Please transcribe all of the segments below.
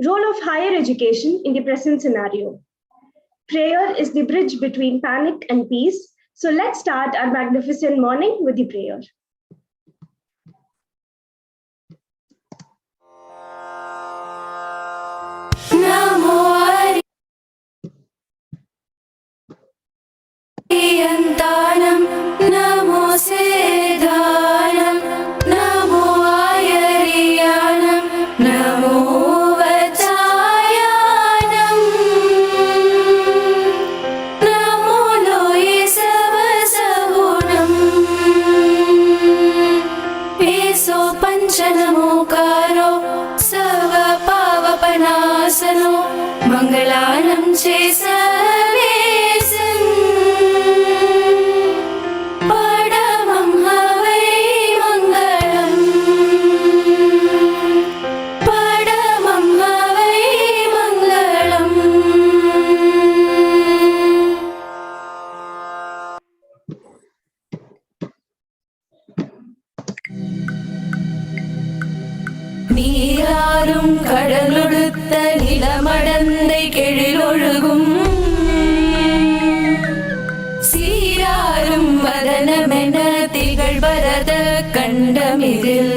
Role of higher education in the present scenario. Prayer is the bridge between panic and peace. So let's start our magnificent morning with the prayer. Namo Siddhanam, Namo Ayariyanam, Namo Vachayanam, Namo Loye Savasahunam, Peso Panchanamokaro, Sava Pavapanasano, Mangalanam Chesave. நீராரும் கடலொடுத்த நிலமடந்தை கெழிலொழுகும் சீராரும் வதனமென திகழ்வரத கண்டமிதில்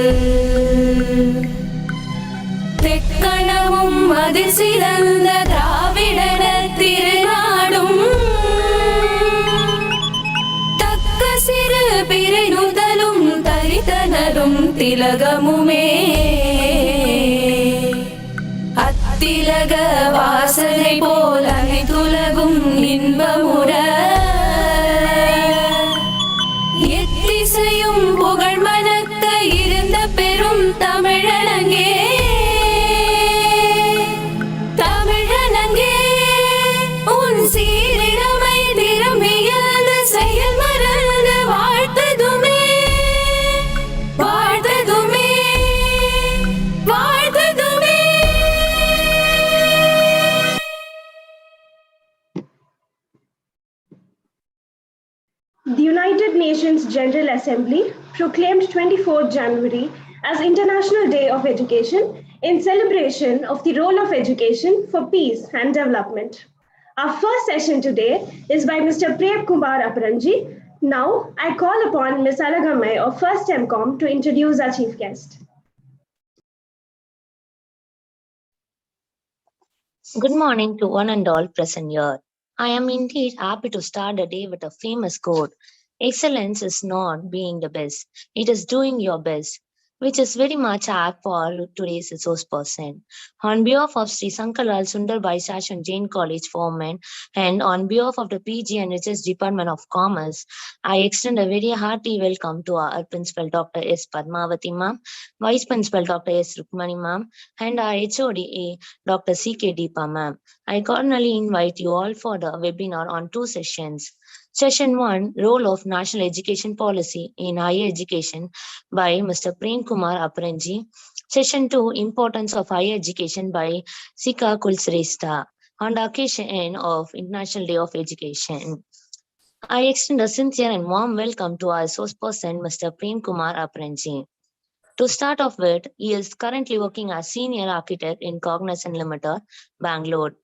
தெக்கணமும் அதில் சிறந்த திராவிடன திருநாடும் தக்க சிறு பிறை நுதலும் தரித்தனரும் திலகமுமே திலக வாசனை போல் அனைத்துலகும் இன்பமுற எத்திசையும் புகழ் மணக்க இருந்த பெரும் தமிழனங்கே தமிழனங்கே உன் சீரிடமை திரும்பியது செயல் மறந்து வாழ்த்ததுமே வாழ்த்ததுமே வாழ்த்ததுமே. The United Nations General Assembly proclaimed 24th January as International Day of Education in celebration of the role of education for peace and development. Our first session today is by Mr. Prem Kumar Aparanji. Now, I call upon Ms. Alagamai of First MCOM to introduce our chief guest. Good morning to one and all present here. I am indeed happy to start the day with a famous quote. Excellence is not being the best, it is doing your best, which is very much apt for today's resource person. On behalf of Sri Sankalal Sundar Bai Sashan Jain College for Men and on behalf of the PG and HS Department of Commerce, I extend a very hearty welcome to our Principal Dr. S. Padmavati Ma'am, Vice Principal Dr. S. Rukmani Ma'am, and our HOD Dr. C.K. Deepa Ma'am. I cordially invite you all for the webinar on 2 sessions. Session 1, Role of National Education Policy in Higher Education by Mr. Prem Kumar Aparanji. Session 2, Importance of Higher Education by Sika Kulsrestha on the occasion of International Day of Education. I extend a sincere and warm welcome to our resource person, Mr. Prem Kumar Aparanji. To start off with, he is currently working as Senior Architect in Cognizant Limited, Bangalore.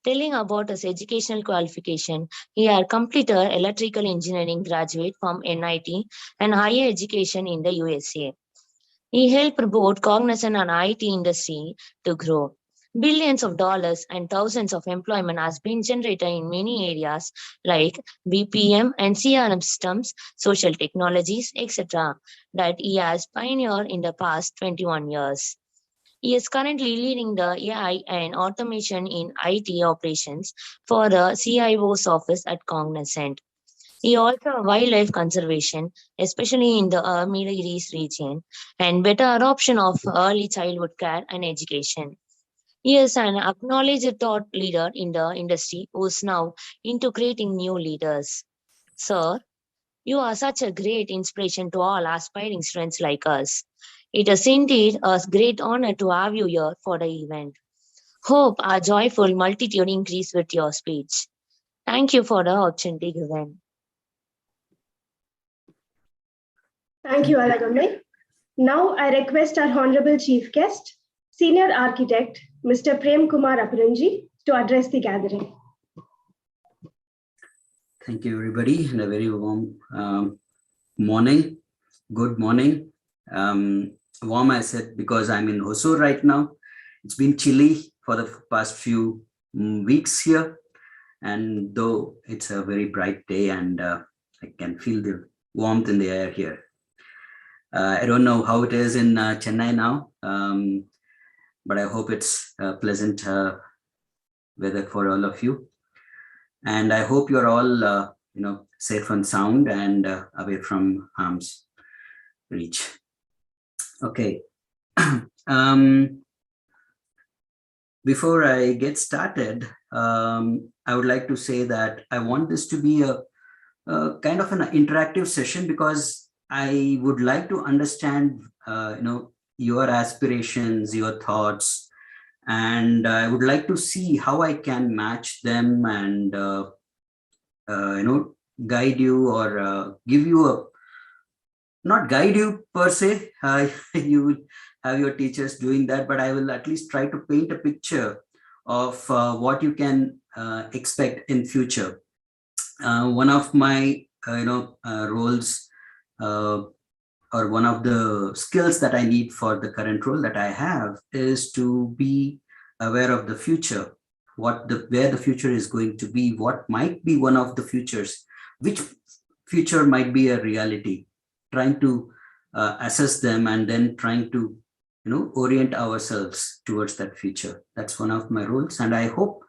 Telling about his educational qualification, he had completed electrical engineering graduate from NIT and higher education in the USA. He helped both Cognizant and IT industry to grow. Billions of dollars and thousands of employment has been generated in many areas like BPM and CRM systems, social technologies, etc. that he has pioneered in the past 21 years. He is currently leading the AI and automation in IT operations for the CIO's office at Cognizant. He also wildlife conservation, especially in the Middle East region, and better adoption of early childhood care and education. He is an acknowledged thought leader in the industry who is now integrating new leaders. Sir, you are such a great inspiration to all aspiring students like us. It is indeed a great honor to have you here for the event. Hope our joyful multitude increase with your speech. Thank you for the opportunity given. Thank you, Alagamai. Now I request our Honorable Chief Guest, Senior Architect, Mr. Prem Kumar Aparanji, to address the gathering. Thank you, everybody, and a very warm morning. Good morning. Warm, I said, because I'm in Hosur right now. It's been chilly for the past few weeks here, and though it's a very bright day, and I can feel the warmth in the air here. I don't know how it is in Chennai now, but I hope it's pleasant weather for all of you. And I hope you're all, safe and sound and away from harm's reach. Okay. Before I get started, I would like to say that I want this to be a kind of an interactive session, because I would like to understand, your aspirations, your thoughts, and I would like to see how I can match them and, guide you or give you not guide you per se. You would have your teachers doing that, but I will at least try to paint a picture of what you can expect in future. One of my, roles or one of the skills that I need for the current role that I have is to be aware of the future, where the future is going to be, what might be one of the futures, which future might be a reality, trying to assess them and then trying to, orient ourselves towards that future. That's one of my roles. And I hope,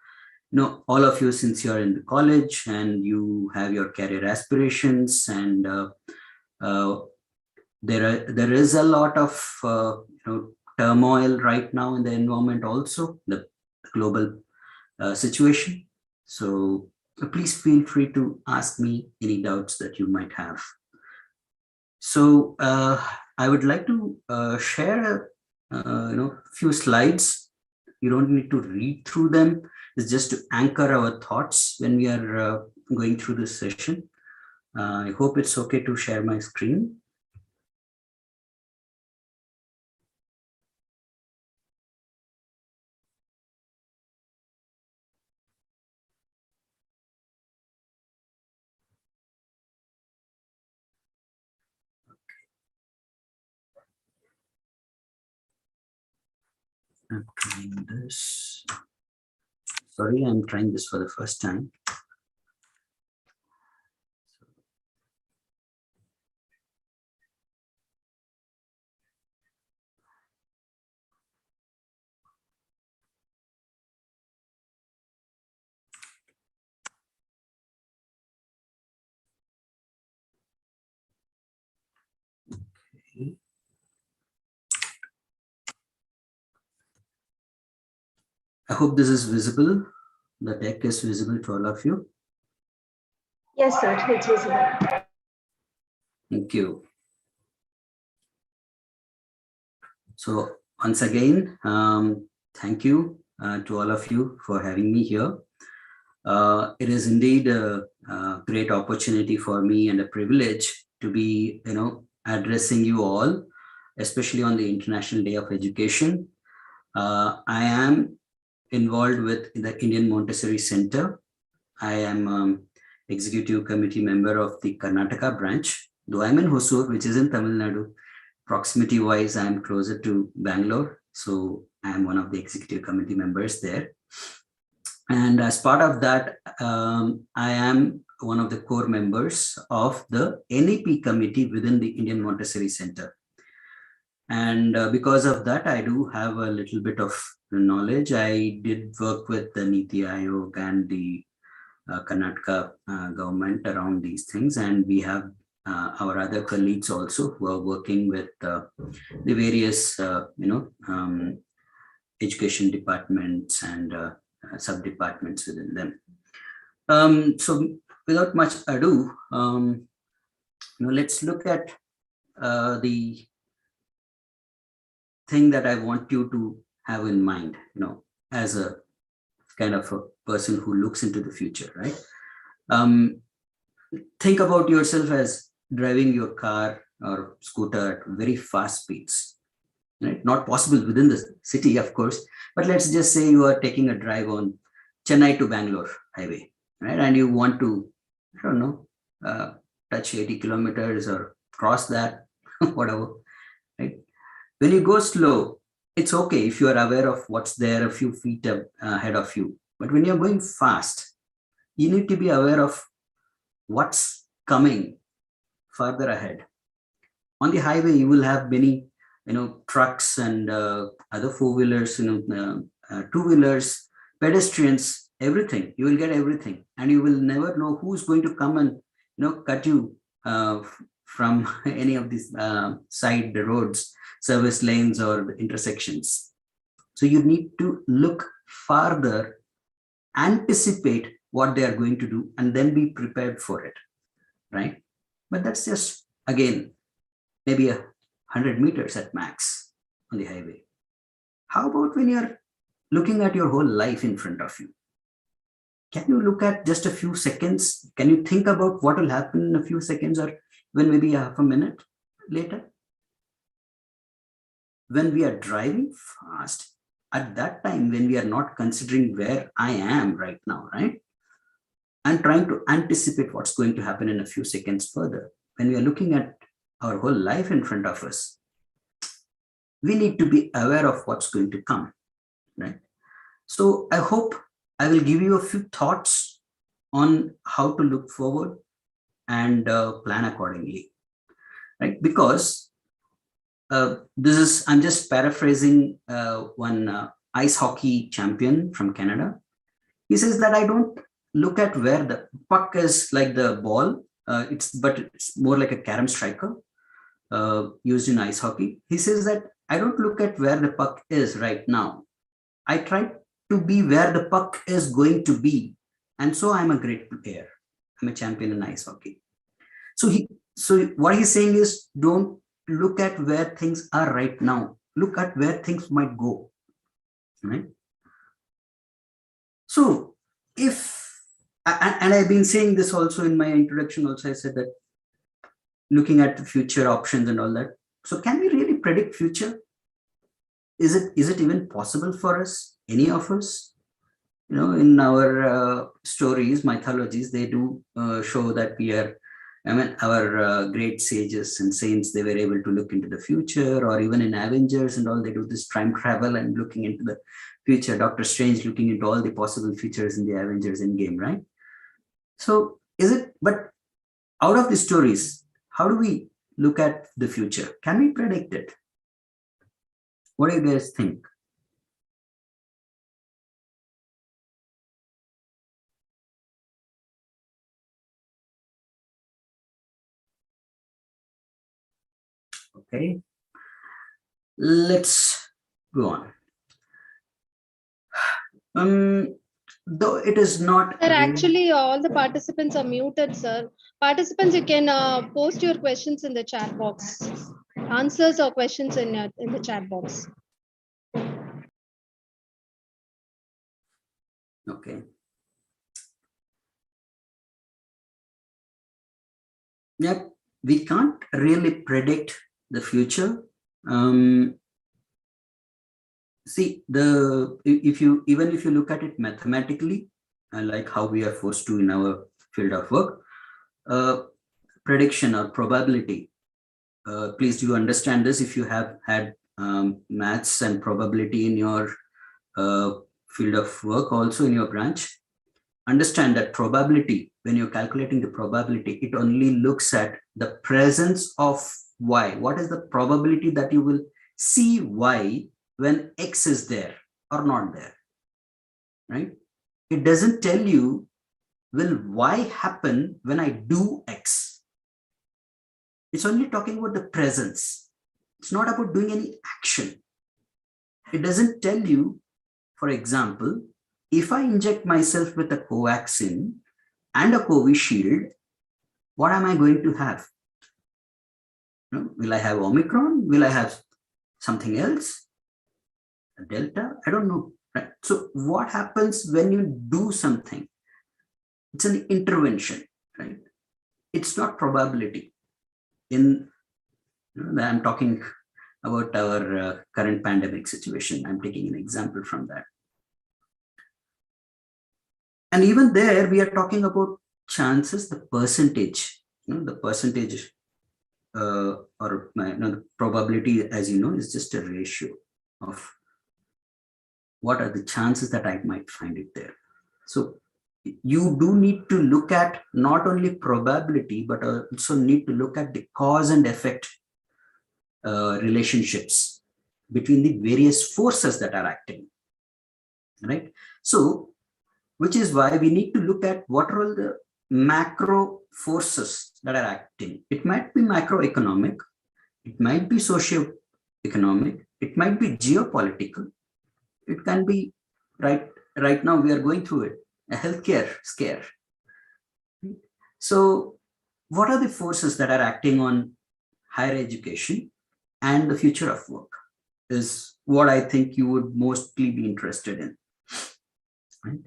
all of you, since you're in the college and you have your career aspirations, and there is a lot of turmoil right now in the environment, also the global situation. So please feel free to ask me any doubts that you might have. So I would like to share a few slides. You don't need to read through them. It's just to anchor our thoughts when we are going through this session. I hope it's okay to share my screen. I'm trying this. Sorry, I'm trying this for the first time. Okay. I hope this is visible. The deck is visible to all of you. Yes, sir, it's visible. Thank you. So once again, thank you to all of you for having me here. It is indeed a great opportunity for me and a privilege to be, addressing you all, especially on the International Day of Education. I am involved with the Indian Montessori Center. I am executive committee member of the Karnataka branch, though I'm in Hosur, which is in Tamil Nadu. Proximity wise, I'm closer to Bangalore. So I'm one of the executive committee members there. And as part of that, I am one of the core members of the NEP committee within the Indian Montessori Center. And because of that, I do have a little bit of knowledge. I did work with the Niti Aayog and the Karnataka government around these things. And we have our other colleagues also who are working with the various, education departments and sub-departments within them. So without much ado, let's look at the thing that I want you to have in mind, as a kind of a person who looks into the future, right? Think about yourself as driving your car or scooter at very fast speeds. right? Not possible within the city, of course, but let's just say you are taking a drive on Chennai to Bangalore highway, right? And you want to, I don't know, touch 80 kilometers or cross that, whatever, right? When you go slow, it's okay if you are aware of what's there a few feet ahead of you. But when you're going fast, you need to be aware of what's coming further ahead. On the highway, you will have many, trucks and other four-wheelers, two-wheelers, pedestrians, everything. You will get everything, and you will never know who's going to come and cut you from any of these side roads, service lanes, or intersections. So you need to look farther, anticipate what they are going to do, and then be prepared for it, right? But that's just, again, maybe 100 meters at max on the highway. How about when you're looking at your whole life in front of you? Can you look at just a few seconds? Can you think about what will happen in a few seconds, or when maybe half a minute later? When we are driving fast, at that time, when we are not considering where I am right now, right? And trying to anticipate what's going to happen in a few seconds further. When we are looking at our whole life in front of us, we need to be aware of what's going to come, right? So I hope I will give you a few thoughts on how to look forward and plan accordingly, right? Because I'm just paraphrasing one ice hockey champion from Canada. He says that I don't look at where the puck is like the ball, but it's more like a carom striker used in ice hockey. He says that I don't look at where the puck is right now. I try to be where the puck is going to be. And so I'm a great player. I'm a champion in ice hockey. So what he's saying is, don't look at where things are right now. Look at where things might go, right? So and I've been saying this also in my introduction also, I said that looking at the future options and all that. So can we really predict future? Is it even possible for us, any of us? In our stories, mythologies, they do show that our great sages and saints, they were able to look into the future, or even in Avengers and all, they do this time travel and looking into the future. Doctor Strange looking into all the possible features in the Avengers Endgame, right? So but out of the stories, how do we look at the future? Can we predict it? What do you guys think? Okay, let's go on. Though it is not. Sir, actually, all the participants are muted, sir. Participants, you can post your questions in the chat box. Answers or questions in the chat box. Okay. Yep, we can't really predict the future. See, if you look at it mathematically, like how we are forced to in our field of work, prediction or probability. Please do understand this if you have had maths and probability in your field of work, also in your branch. Understand that probability, when you're calculating the probability, it only looks at the presence of y. What is the probability that you will see y when x is there or not there, right? It doesn't tell you, will y happen when I do x? It's only talking about the presence. It's not about doing any action. It doesn't tell you, for example, if I inject myself with a covaxin and a Covishield, what am I going to have? Will I have Omicron? Will I have something else? A Delta? I don't know. Right? So what happens when you do something? It's an intervention, right? It's not probability. I'm talking about our current pandemic situation. I'm taking an example from that. And even there, we are talking about chances, the percentage, the percentage or the probability, as you know, is just a ratio of what are the chances that I might find it there. So you do need to look at not only probability, but also need to look at the cause and effect relationships between the various forces that are acting, right? So, which is why we need to look at what are all the macro forces that are acting. It might be macroeconomic, it might be socio-economic, it might be geopolitical, it can be, right now we are going through it, a healthcare scare. So what are the forces that are acting on higher education and the future of work is what I think you would mostly be interested in, right?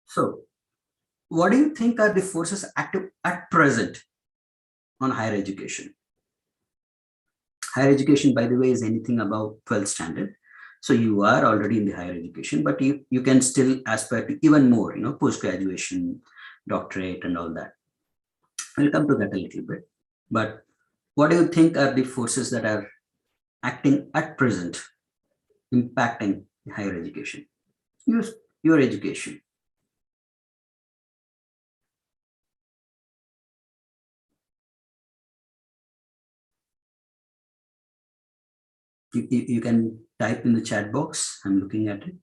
So what do you think are the forces active at present on higher education? Higher education, by the way, is anything above 12th standard. So you are already in the higher education, but you can still aspire to even more, post-graduation, doctorate and all that. We'll come to that a little bit. But what do you think are the forces that are acting at present, impacting higher education? Your education. You can type in the chat box. I'm looking at it.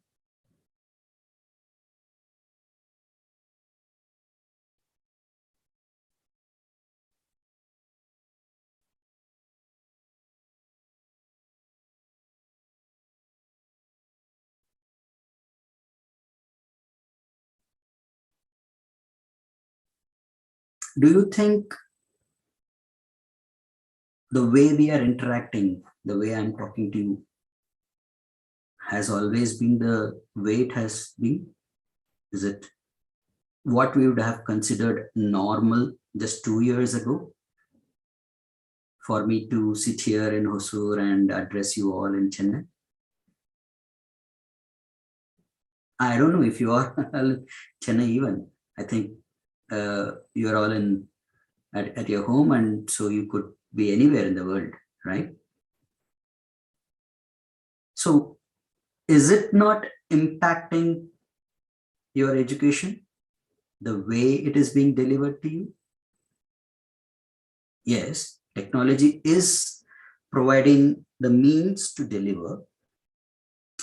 Do you think the way we are interacting, the way I'm talking to you, has always been the way it has been? Is it what we would have considered normal just 2 years ago? For me to sit here in Hosur and address you all in Chennai? I don't know if you are Chennai even. I think you're all at your home, and so you could be anywhere in the world, right? So is it not impacting your education, the way it is being delivered to you? Yes, technology is providing the means to deliver.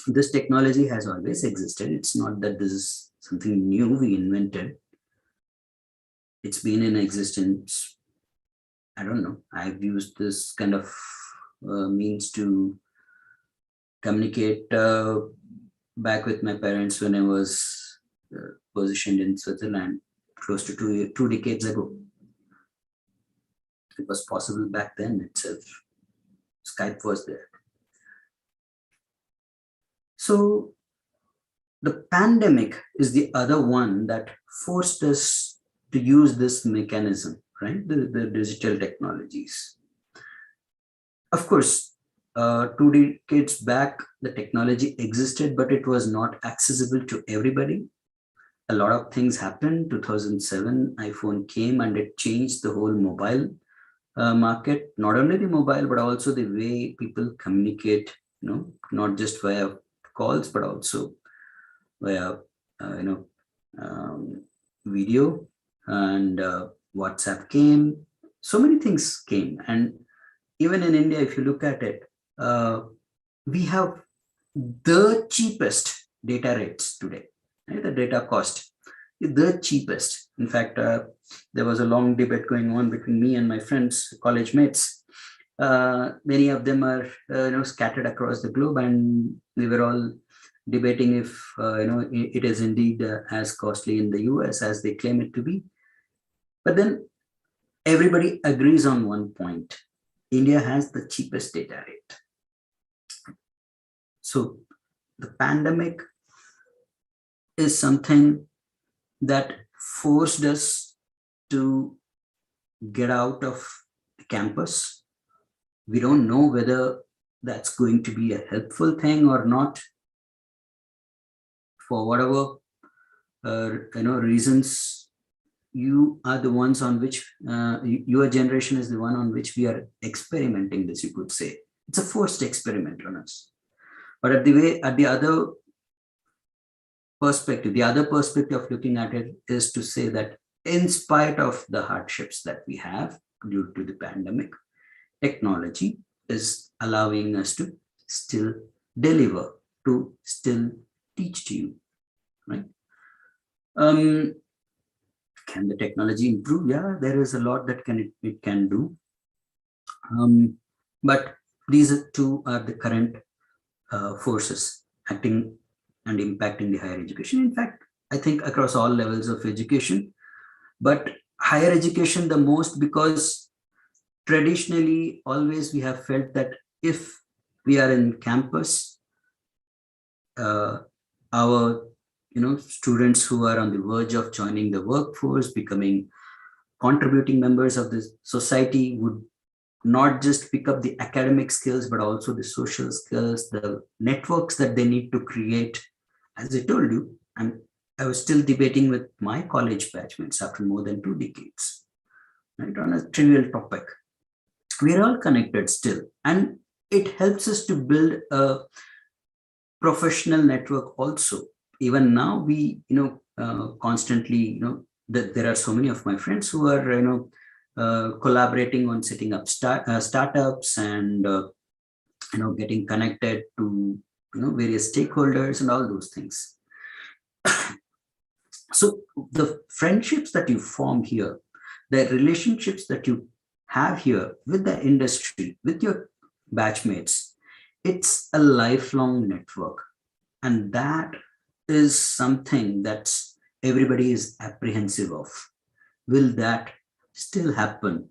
This technology has always existed. It's not that this is something new we invented. It's been in existence. I don't know. I've used this kind of means to communicate back with my parents when I was positioned in Switzerland close to two decades ago. It was possible back then itself. Skype was there. So the pandemic is the other one that forced us to use this mechanism, right? The digital technologies. Of course, 2 decades back, the technology existed, but it was not accessible to everybody. A lot of things happened. 2007, iPhone came and it changed the whole mobile market. Not only the mobile, but also the way people communicate, not just via calls, but also via, video, and WhatsApp came. So many things came. And even in India, if you look at it, we have the cheapest data rates today. Right? The data cost is the cheapest. In fact, there was a long debate going on between me and my friends, college mates. Many of them are scattered across the globe, and we were all debating if it is indeed as costly in the US as they claim it to be. But then everybody agrees on one point: India has the cheapest data rate. So the pandemic is something that forced us to get out of the campus. We don't know whether that's going to be a helpful thing or not. For whatever reasons, you are the ones on which your generation is the one on which we are experimenting this, you could say. It's a forced experiment on us. But at the other perspective of looking at it is to say that in spite of the hardships that we have due to the pandemic, technology is allowing us to still deliver, to still teach to you, right? Can the technology improve? Yeah, there is a lot that it can do. But these two are the current forces acting and impacting the higher education. In fact, I think across all levels of education, but higher education the most, because traditionally always we have felt that if we are in campus, our students who are on the verge of joining the workforce, becoming contributing members of the society, would not just pick up the academic skills, but also the social skills, the networks that they need to create. As I told you, I was still debating with my college batchmates after more than 2 decades, right, on a trivial topic. We are all connected still, and it helps us to build a professional network also. Even now, we constantly that there are so many of my friends who are collaborating on setting up startups and getting connected to various stakeholders and all those things. So the friendships that you form here, the relationships that you have here with the industry, with your batchmates, it's a lifelong network. And that is something that everybody is apprehensive of. Will that still happen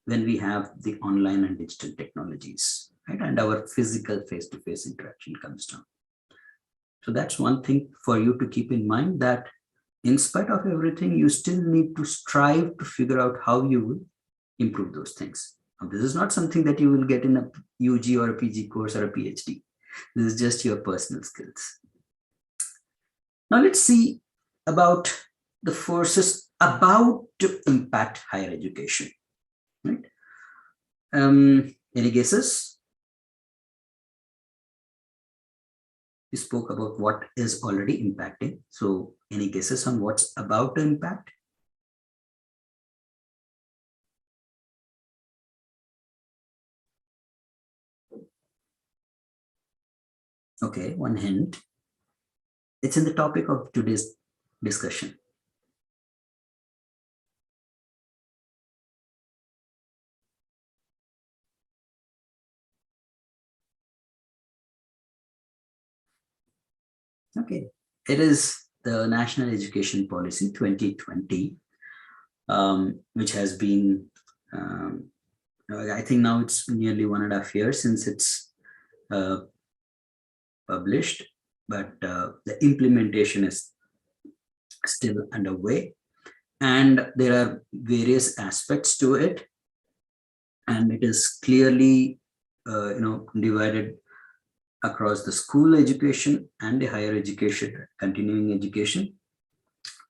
when we have the online and digital technologies, right? And our physical face-to-face interaction comes down. So that's one thing for you to keep in mind, that in spite of everything, you still need to strive to figure out how you will improve those things. Now, this is not something that you will get in a UG or a PG course or a PhD. This is just your personal skills. Now let's see about the forces about to impact higher education, right? Any guesses? We spoke about what is already impacting. So any guesses on what's about to impact? Okay, one hint. It's in the topic of today's discussion. Okay, it is the National Education Policy 2020, which has been, I think now it's nearly 1.5 years since it's published, but the implementation is still underway, and there are various aspects to it, and it is clearly divided across the school education and the higher education, continuing education.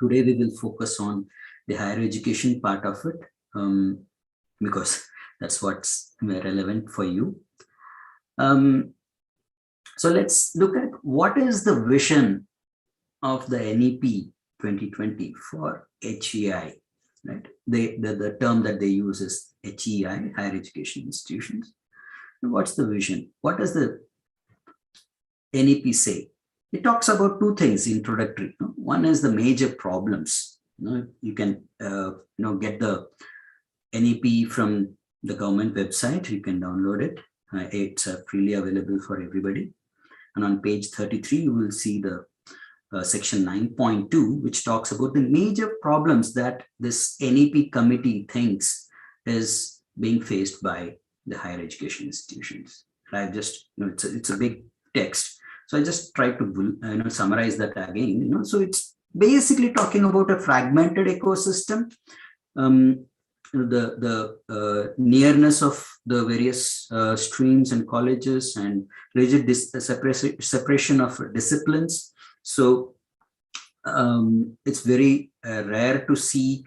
Today we will focus on the higher education part of it, because that's what's relevant for you. So let's look at what is the vision of the NEP 2020 for HEI, right? The term that they use is HEI, higher education institutions. What's the vision? What does the NEP say? It talks about 2 things introductory. One is the major problems. You can get the NEP from the government website. You can download it. It's freely available for everybody. And on page 33, you will see the section 9.2, which talks about the major problems that this NEP committee thinks is being faced by the higher education institutions. I just, it's a big text. So I just try to summarize that again. So it's basically talking about a fragmented ecosystem. the nearness of the various streams and colleges, and rigid separation of disciplines. So it's very rare to see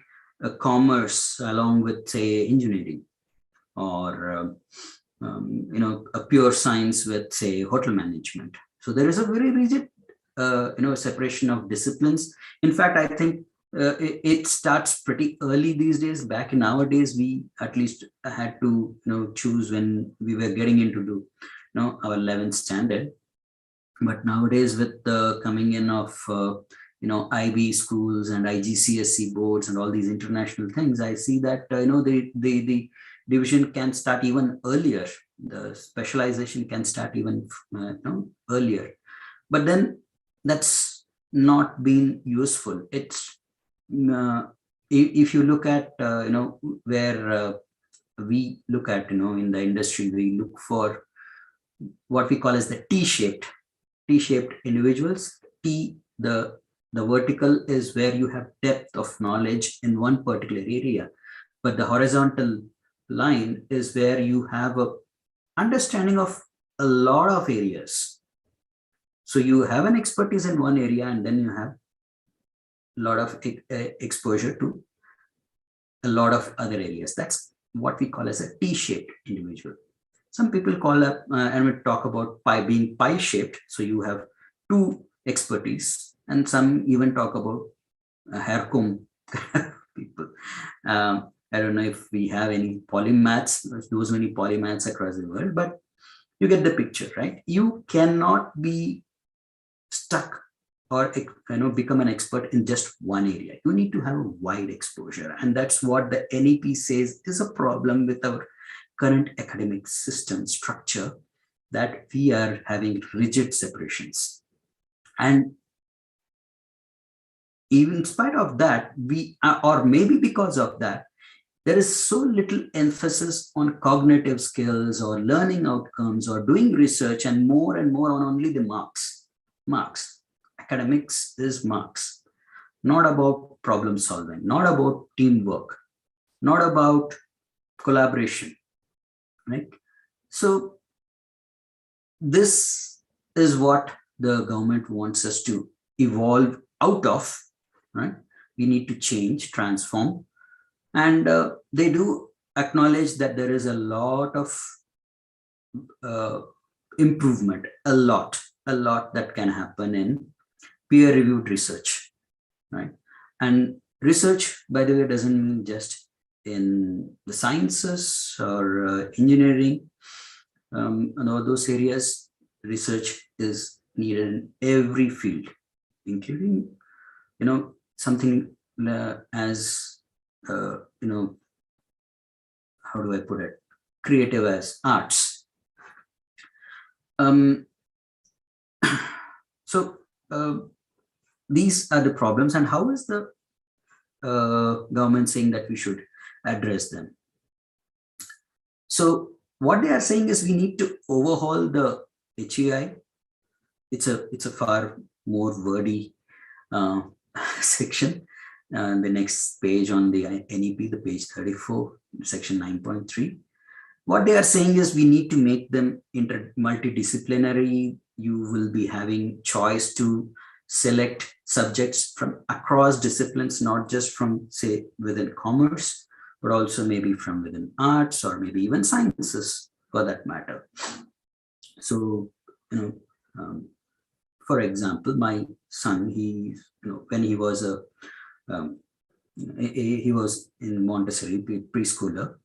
commerce along with, say, engineering, or a pure science with, say, hotel management. So there is a very rigid separation of disciplines. In fact, I think it starts pretty early these days. Back in our days, we at least had to choose when we were getting into our 11th standard. But nowadays, with the coming in of IB schools and IGCSE boards and all these international things, I see that the division can start even earlier. The specialization can start even earlier. But then that's not been useful. It's if you look at where we look at in the industry, we look for what we call as the T-shaped individuals. The vertical is where you have depth of knowledge in one particular area, but the horizontal line is where you have a understanding of a lot of areas. So you have an expertise in one area, and then you have a lot of exposure to a lot of other areas. That's what we call as a T-shaped individual. Some people call up and we talk about being pie-shaped. So you have two expertise, and some even talk about hair comb people. I don't know if we have any polymaths, those many polymaths across the world, but you get the picture, right? You cannot be stuck or become an expert in just one area. You need to have a wide exposure, and that's what the NEP says is a problem with our current academic system structure, that we are having rigid separations. And even in spite of that, or maybe because of that, there is so little emphasis on cognitive skills or learning outcomes or doing research, and more on only the marks. Academics is marks, not about problem solving, not about teamwork, not about collaboration, right? So this is what the government wants us to evolve out of, right? We need to change, transform, and they do acknowledge that there is a lot of improvement, a lot that can happen in peer-reviewed research, right? And research, by the way, doesn't mean just in the sciences or engineering and all those areas. Research is needed in every field, including something as how do I put it, creative as arts. So these are the problems, and how is the government saying that we should address them? So what they are saying is we need to overhaul the HEI. It's a far more wordy section. The next page on the NEP, the page 34, section 9.3. What they are saying is we need to make them multidisciplinary. You will be having choice to select subjects from across disciplines, not just from, say, within commerce, but also maybe from within arts or maybe even sciences for that matter. So, for example, my son, when he was he was in Montessori preschooler.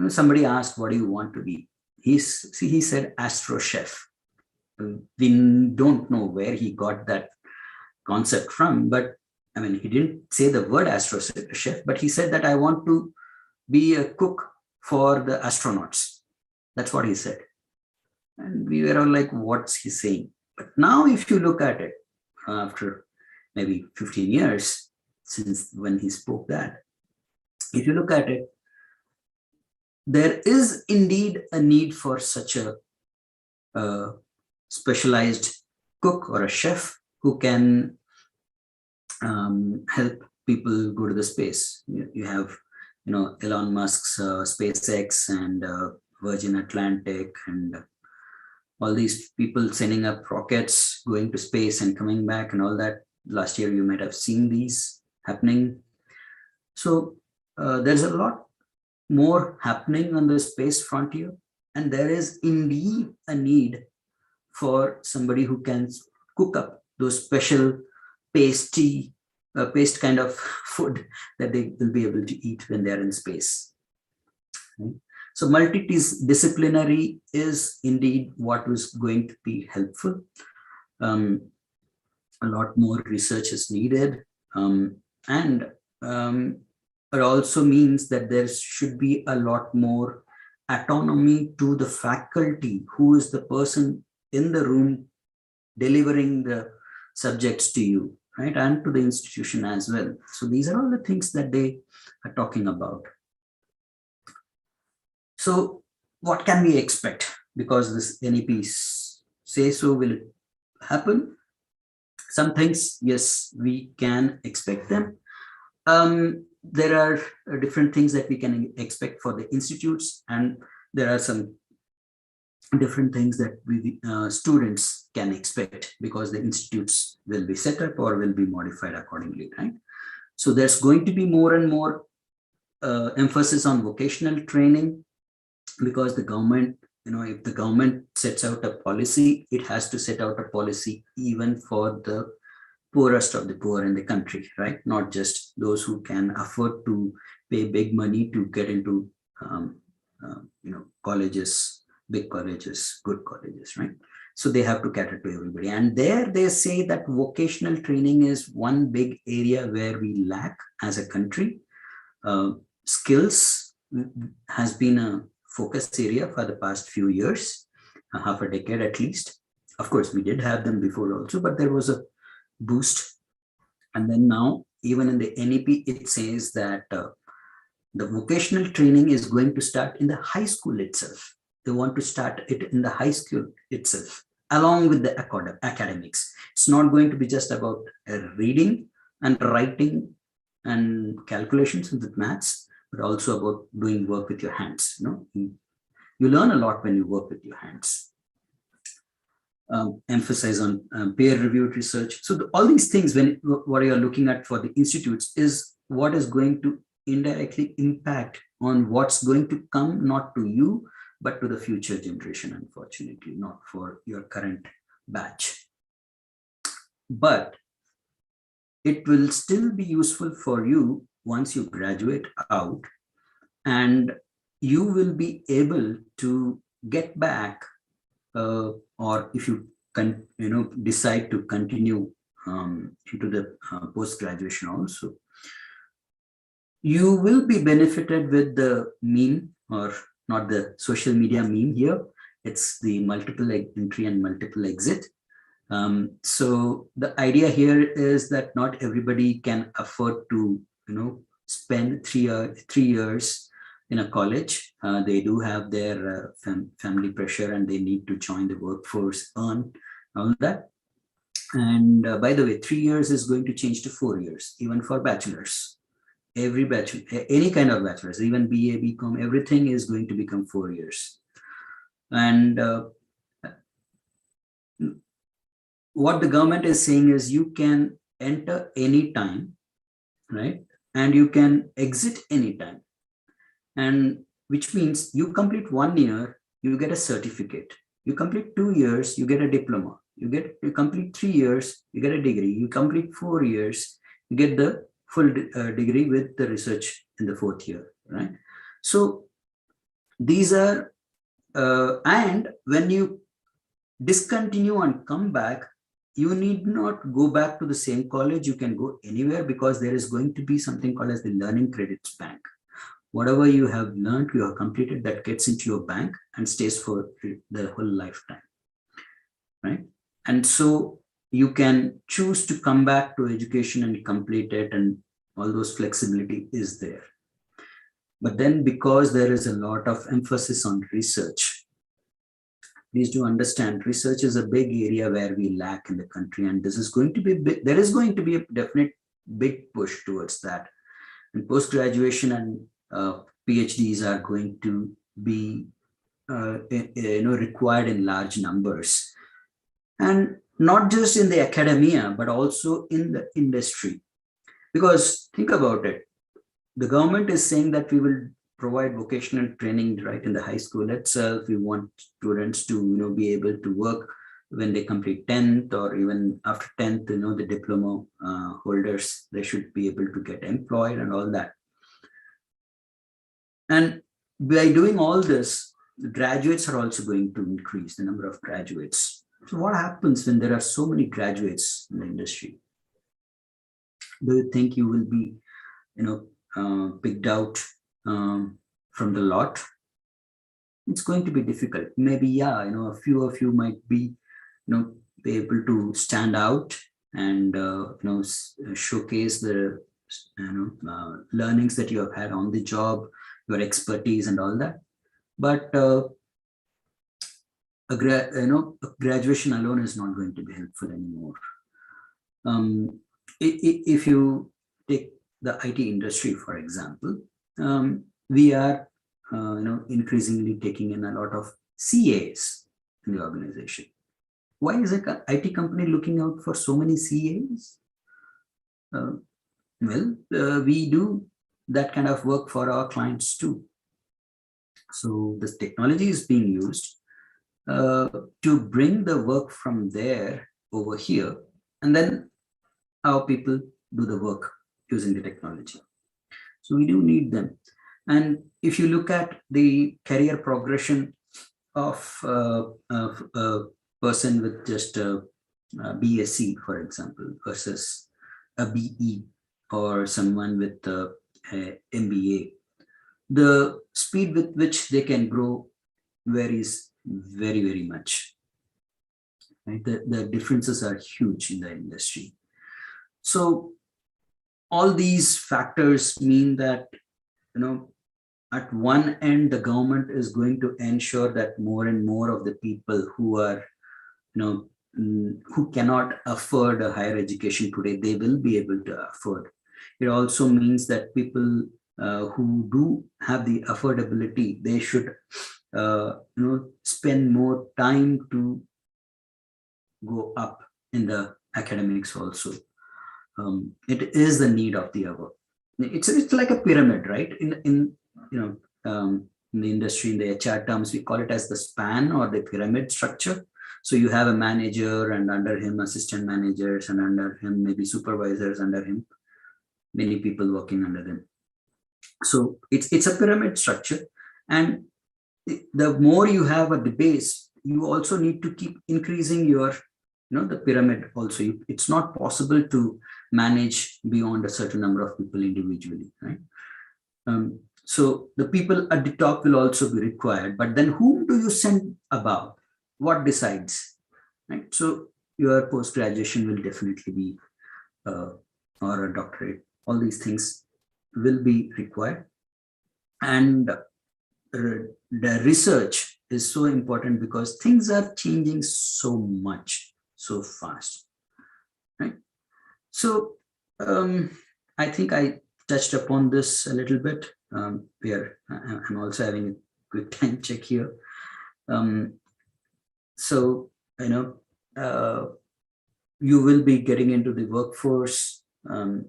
Somebody asked, "What do you want to be?" He said, "Astro chef." We don't know where he got that concept from, but I mean, he didn't say the word astro chef, but he said that I want to be a cook for the astronauts. That's what he said. And we were all like, what's he saying? But now if you look at it, after maybe 15 years since when he spoke that, if you look at it, there is indeed a need for such a specialized cook or a chef who can help people go to the space. You have, Elon Musk's SpaceX and Virgin Atlantic and all these people sending up rockets, going to space and coming back and all that. Last year, you might have seen these happening. So there's a lot more happening on the space frontier. And there is indeed a need for somebody who can cook up those special paste kind of food that they will be able to eat when they're in space. Right? So multidisciplinary is indeed what was going to be helpful. A lot more research is needed. And it also means that there should be a lot more autonomy to the faculty, who is the person in the room delivering the subjects to you, right? And to the institution as well. So these are all the things that they are talking about. So what can we expect? Because this NEP says so, will it happen? Some things, yes, we can expect them. There are different things that we can expect for the institutes, and there are some different things that we students can expect, because the institutes will be set up or will be modified accordingly, right? So there's going to be more and more emphasis on vocational training, because the government, if the government sets out a policy, it has to set out a policy even for the poorest of the poor in the country, right? Not just those who can afford to pay big money to get into, colleges, big colleges, good colleges, right? So they have to cater to everybody. And there they say that vocational training is one big area where we lack as a country. Skills has been a focus area for the past few years, half a decade at least. Of course, we did have them before also, but there was a boost. And then now, even in the NEP, it says that the vocational training is going to start in the high school itself. They want to start it in the high school itself, along with the academics. It's not going to be just about reading and writing and calculations with maths, but also about doing work with your hands. You learn a lot when you work with your hands. Emphasize on peer-reviewed research. So all these things, what you're looking at for the institutes, is what is going to indirectly impact on what's going to come, not to you, but to the future generation, unfortunately, not for your current batch. But it will still be useful for you once you graduate out, and you will be able to get back, or if you can, decide to continue into the post-graduation also, you will be benefited with the meme, or not the social media meme here. It's the multiple entry and multiple exit. So the idea here is that not everybody can afford to, spend 3 years in a college. They do have their family pressure, and they need to join the workforce, earn all that. And by the way, 3 years is going to change to 4 years, even for bachelors. Every bachelor, any kind of bachelors, even BA, BCom, everything is going to become 4 years. And what the government is saying is you can enter anytime, right? And you can exit anytime. And which means you complete 1 year, you get a certificate. You complete 2 years, you get a diploma. You complete 3 years, you get a degree. You complete 4 years, you get the full degree with the research in the 4th year, right? So these are, and when you discontinue and come back, you need not go back to the same college. You can go anywhere, because there is going to be something called as the learning credits bank. Whatever you have learned, you have completed, that gets into your bank and stays for the whole lifetime, right? And so you can choose to come back to education and complete it, and all those flexibility is there. But then, because there is a lot of emphasis on research, please do understand, research is a big area where we lack in the country, and this is going to be big. There is going to be a definite big push towards that. And post-graduation and PhDs are going to be required in large numbers, and not just in the academia but also in the industry. Because think about it, the government is saying that we will provide vocational training right in the high school itself. We want students to be able to work when they complete 10th, or even after 10th, the diploma holders, they should be able to get employed and all that. And by doing all this, the graduates are also going to increase, the number of graduates. So what happens when there are so many graduates in the industry? Do you think you will be, picked out from the lot? It's going to be difficult. Maybe, a few of you might be, be able to stand out and, showcase the, learnings that you have had on the job, your expertise and all that. But graduation alone is not going to be helpful anymore. If you take the IT industry, for example, we are increasingly taking in a lot of CAs in the organization. Why is an IT company looking out for so many CAs? We do that kind of work for our clients too. So this technology is being used to bring the work from there over here, and then our people do the work using the technology. So we do need them. And if you look at the career progression of a person with just a BSc, for example, versus a BE or someone with a MBA, the speed with which they can grow varies very, very much. Right? The differences are huge in the industry. So all these factors mean that, at one end, the government is going to ensure that more and more of the people who are, who cannot afford a higher education today, they will be able to afford. It also means that people who do have the affordability, they should, spend more time to go up in the academics also. It is the need of the hour. It's like a pyramid, right? In the industry, in the HR terms, we call it as the span or the pyramid structure. So you have a manager, and under him assistant managers, and under him maybe supervisors, under him many people working under them. So it's a pyramid structure, and the more you have at the base, you also need to keep increasing your the pyramid also. It's not possible to manage beyond a certain number of people individually, right? So the people at the top will also be required, but then whom do you send above? What decides, right? So your post-graduation will definitely be, or a doctorate, all these things will be required. And the research is so important because things are changing so much, so fast, right? So I think I touched upon this a little bit. I'm also having a quick time check here. So you will be getting into the workforce. I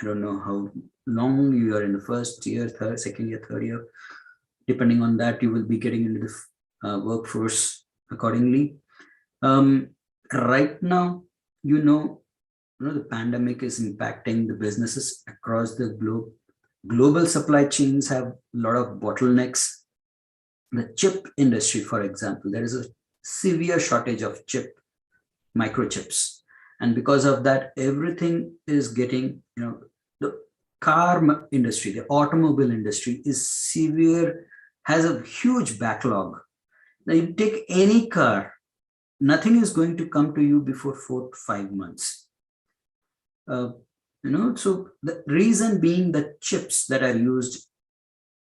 don't know how long you are in the first year, second year, third year. Depending on that, you will be getting into the workforce accordingly. Right now, the pandemic is impacting the businesses across the globe. Global supply chains have a lot of bottlenecks. The chip industry, for example, there is a severe shortage of microchips. And because of that, everything is getting, the car industry, the automobile industry has a huge backlog. Now you take any car, nothing is going to come to you before 4 to 5 months. So the reason being the chips that are used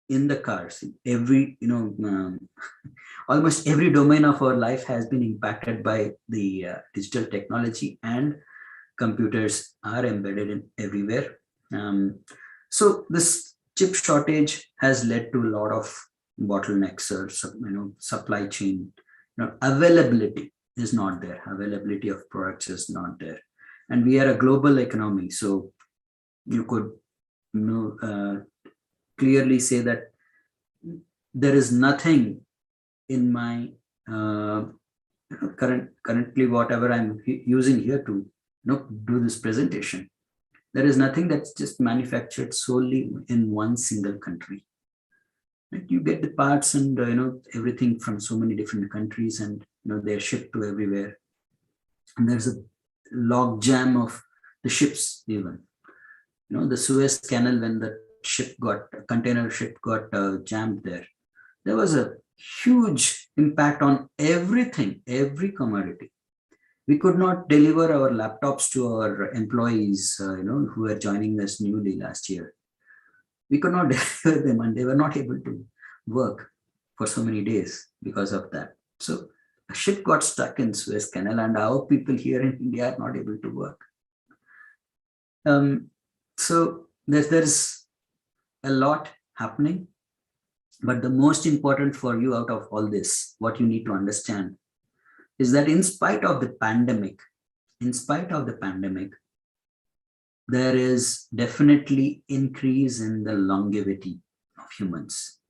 in the cars, every, almost every domain of our life has been impacted by the digital technology and computers are embedded in everywhere. So this chip shortage has led to a lot of bottlenecks or supply chain. Availability is not there. Availability of products is not there, and we are a global economy. So you could clearly say that there is nothing in my currently whatever I'm using here to do this presentation. There is nothing that's just manufactured solely in one single country. Right? You get the parts and everything from so many different countries, and they're shipped to everywhere. And there's a log jam of the ships even. The Suez Canal, when the container ship got jammed there was a huge impact on everything, every commodity. We could not deliver our laptops to our employees, who were joining us newly last year. We could not deliver them, and they were not able to work for so many days because of that. So a ship got stuck in Suez Canal, and our people here in India are not able to work. So there's a lot happening, but the most important for you out of all this, what you need to understand, is that in spite of the pandemic, there is definitely increase in the longevity of humans,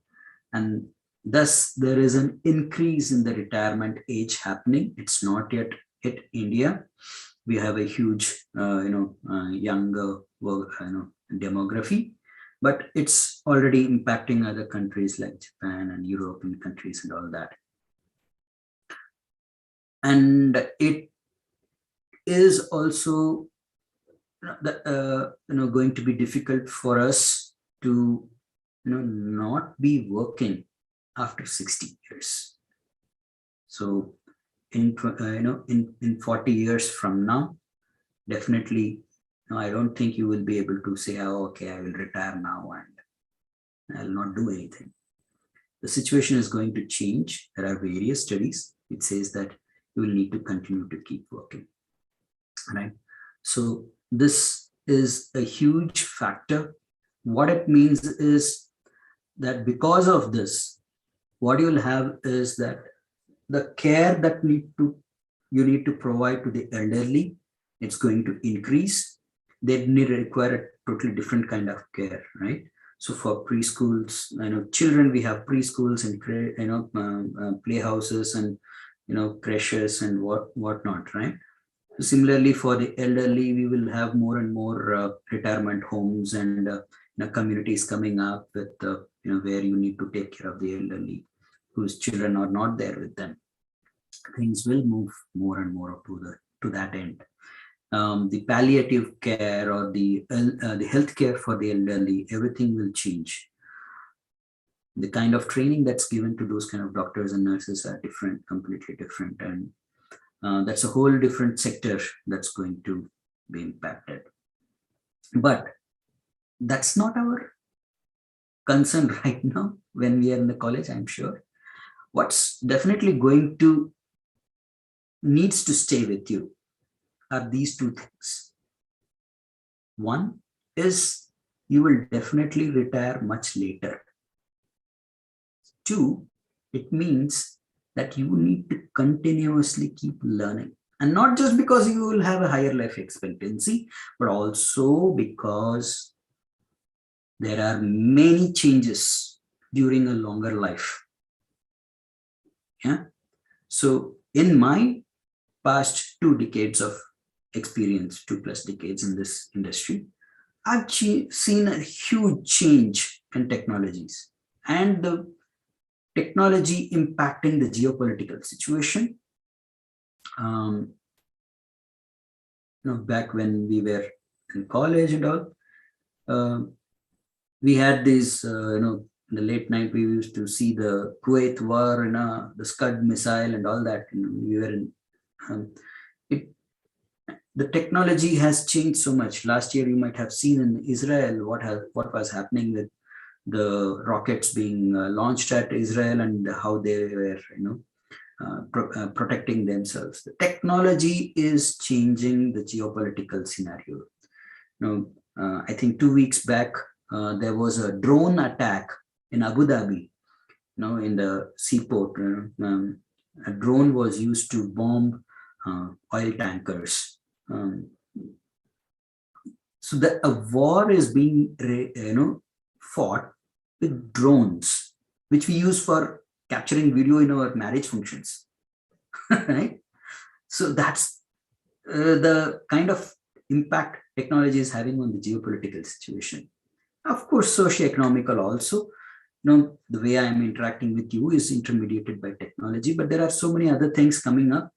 and thus there is an increase in the retirement age happening. It's not yet hit India. We have a huge, younger, demography, but it's already impacting other countries like Japan and European countries and all that. And it is also going to be difficult for us to not be working after 60 years. So in 40 years from now, definitely I don't think you will be able to say, oh, okay, I will retire now and I'll not do anything. The situation is going to change. There are various studies. It says that you will need to continue to keep working, right? So this is a huge factor. What it means is that because of this, what you'll have is that the care that you need to provide to the elderly, it's going to increase. They need to require a totally different kind of care, right? So for preschools, children, we have preschools and playhouses and creches and whatnot, right? So similarly, for the elderly, we will have more and more retirement homes and communities coming up with where you need to take care of the elderly whose children are not there with them. Things will move more and more to that end. The palliative care or the health care for the elderly, everything will change. The kind of training that's given to those kind of doctors and nurses are different, completely different. And that's a whole different sector that's going to be impacted. But that's not our concern right now when we are in the college, I'm sure. What's definitely needs to stay with you are these two things. One is you will definitely retire much later. Two, it means that you need to continuously keep learning. And not just because you will have a higher life expectancy, but also because there are many changes during a longer life. Yeah. So in my past 2 decades of experience, 2+ decades in this industry, I've seen a huge change in technologies and the technology impacting the geopolitical situation. Back when we were in college and all, we had these, in the late night, we used to see the Kuwait war, the Scud missile and all that. We were in, the technology has changed so much. Last year, you might have seen in Israel what was happening with the rockets being launched at Israel and how they were, protecting themselves. The technology is changing the geopolitical scenario. I think 2 weeks back, there was a drone attack in Abu Dhabi, in the seaport. A drone was used to bomb oil tankers. So a war is being, fought with drones, which we use for capturing video in our marriage functions, right? So that's the kind of impact technology is having on the geopolitical situation. Of course, socio-economical also. The way I'm interacting with you is intermediated by technology, but there are so many other things coming up.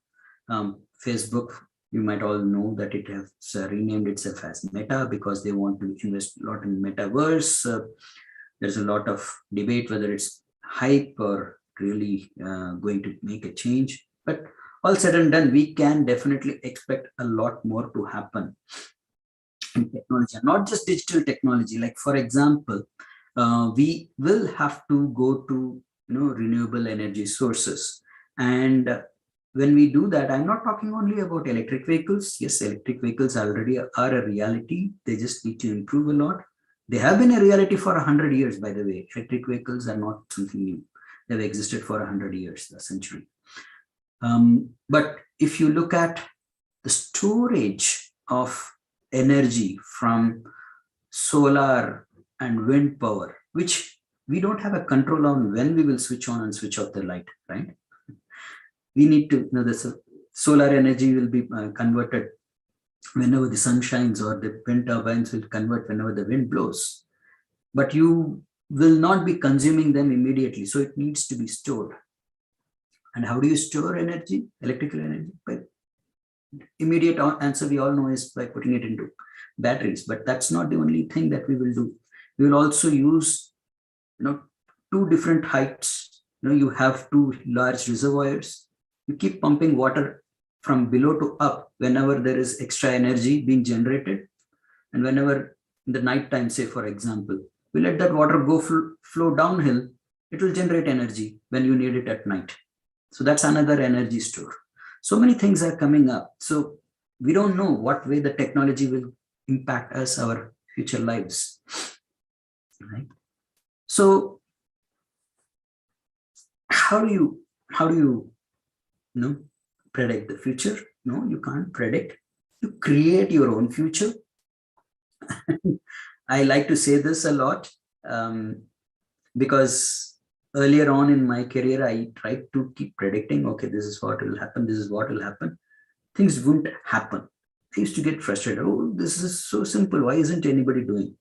Facebook, you might all know that it has renamed itself as Meta because they want to invest a lot in metaverse. There's a lot of debate whether it's hype or really going to make a change. But all said and done, we can definitely expect a lot more to happen in technology, not just digital technology. Like, for example, we will have to go to renewable energy sources. And when we do that, I'm not talking only about electric vehicles. Yes, electric vehicles already are a reality. They just need to improve a lot. They have been a reality for 100 years, by the way. Electric vehicles are not something new. They've existed for 100 years, a century. But if you look at the storage of energy from solar and wind power, which we don't have a control on when we will switch on and switch off the light, right? We need to know the solar energy will be converted whenever the sun shines, or the wind turbines will convert whenever the wind blows. But you will not be consuming them immediately, so it needs to be stored. And how do you store energy, electrical energy? By immediate answer we all know is by putting it into batteries. But that's not the only thing that we will do. We will also use, two different heights. You have two large reservoirs. You keep pumping water from below to up whenever there is extra energy being generated. And whenever in the night time, say for example, we let that water go flow downhill, it will generate energy when you need it at night. So that's another energy store. So many things are coming up. So we don't know what way the technology will impact us, our future lives. Right? So how do you predict the future? No, you can't predict. You create your own future. I like to say this a lot because earlier on in my career, I tried to keep predicting, okay, this is what will happen, this is what will happen. Things wouldn't happen. I used to get frustrated. Oh, this is so simple. Why isn't anybody doing?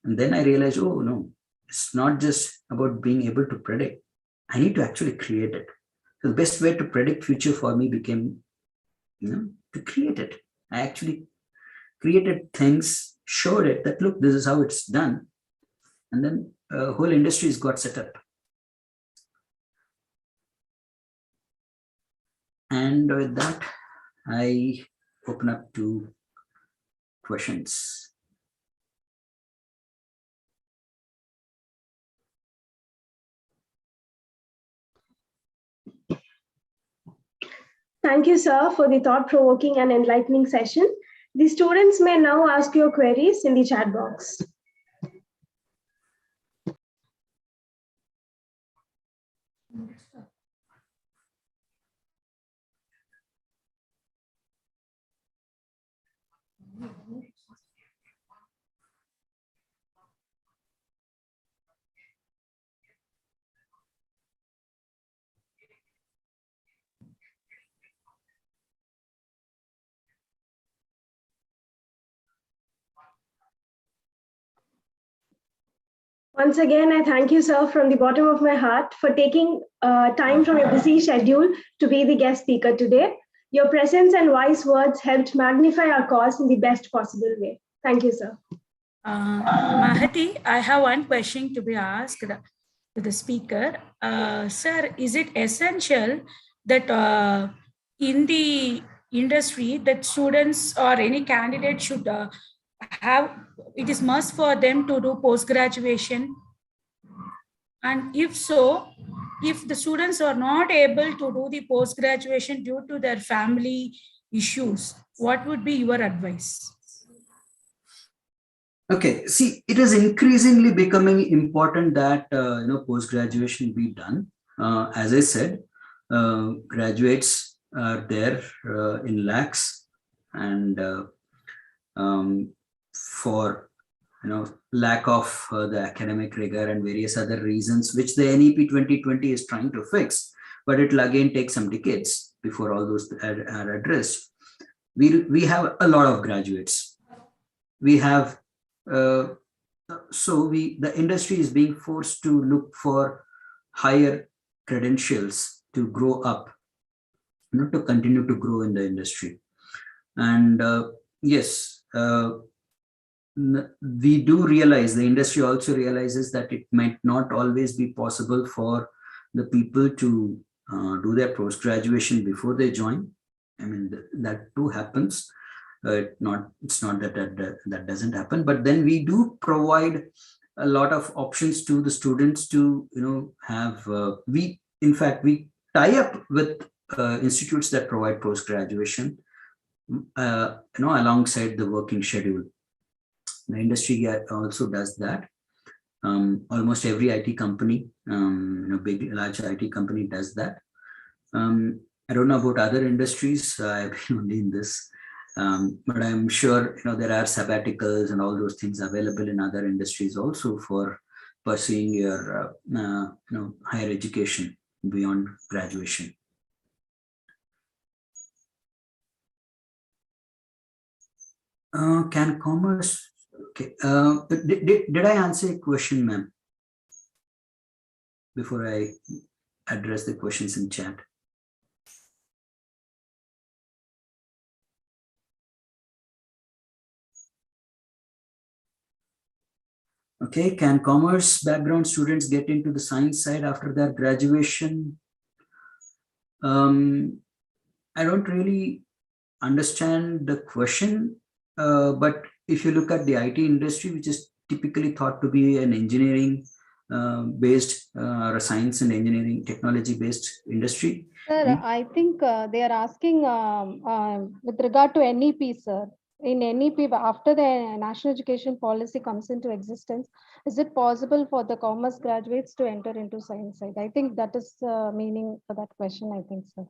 And then I realized, oh, no, it's not just about being able to predict. I need to actually create it. So the best way to predict future for me became, to create it. I actually created things, showed it that, look, this is how it's done. And then a whole industries got set up. And with that, I open up to questions. Thank you, sir, for the thought-provoking and enlightening session. The students may now ask your queries in the chat box. Once again, I thank you, sir, from the bottom of my heart for taking time from your busy schedule to be the guest speaker today. Your presence and wise words helped magnify our cause in the best possible way. Thank you, sir. Mahati, I have one question to be asked to the speaker. Sir, is it essential that in the industry that students or any candidate should have, it is must for them to do post-graduation? And if so, if the students are not able to do the post-graduation due to their family issues, what would be your advice? Okay, see, it is increasingly becoming important that post-graduation be done. As I said, graduates are there in lakhs, and for lack of the academic rigor and various other reasons, which the NEP 2020 is trying to fix, but it will again take some decades before all those are addressed. We have a lot of graduates. We have the industry is being forced to look for higher credentials to grow up, to continue to grow in the industry. And yes, we do realize, the industry also realizes that it might not always be possible for the people to do their post-graduation before they join. I mean, that too happens. It's not that doesn't happen, but then we do provide a lot of options to the students to have. We tie up with institutes that provide post graduation, alongside the working schedule. The industry also does that. Almost every IT company, large IT company does that. I don't know about other industries. I've been only in this. But I'm sure there are sabbaticals and all those things available in other industries also for pursuing your higher education beyond graduation. Can commerce? Okay. Did I answer a question, ma'am? Before I address the questions in chat. Okay, can commerce background students get into the science side after their graduation? I don't really understand the question, but if you look at the IT industry, which is typically thought to be an engineering based or a science and engineering technology based industry. Sir, I think they are asking with regard to NEP, sir. In NEP, after the national education policy comes into existence, is it possible for the commerce graduates to enter into science side? I think that is the meaning for that question, I think, sir.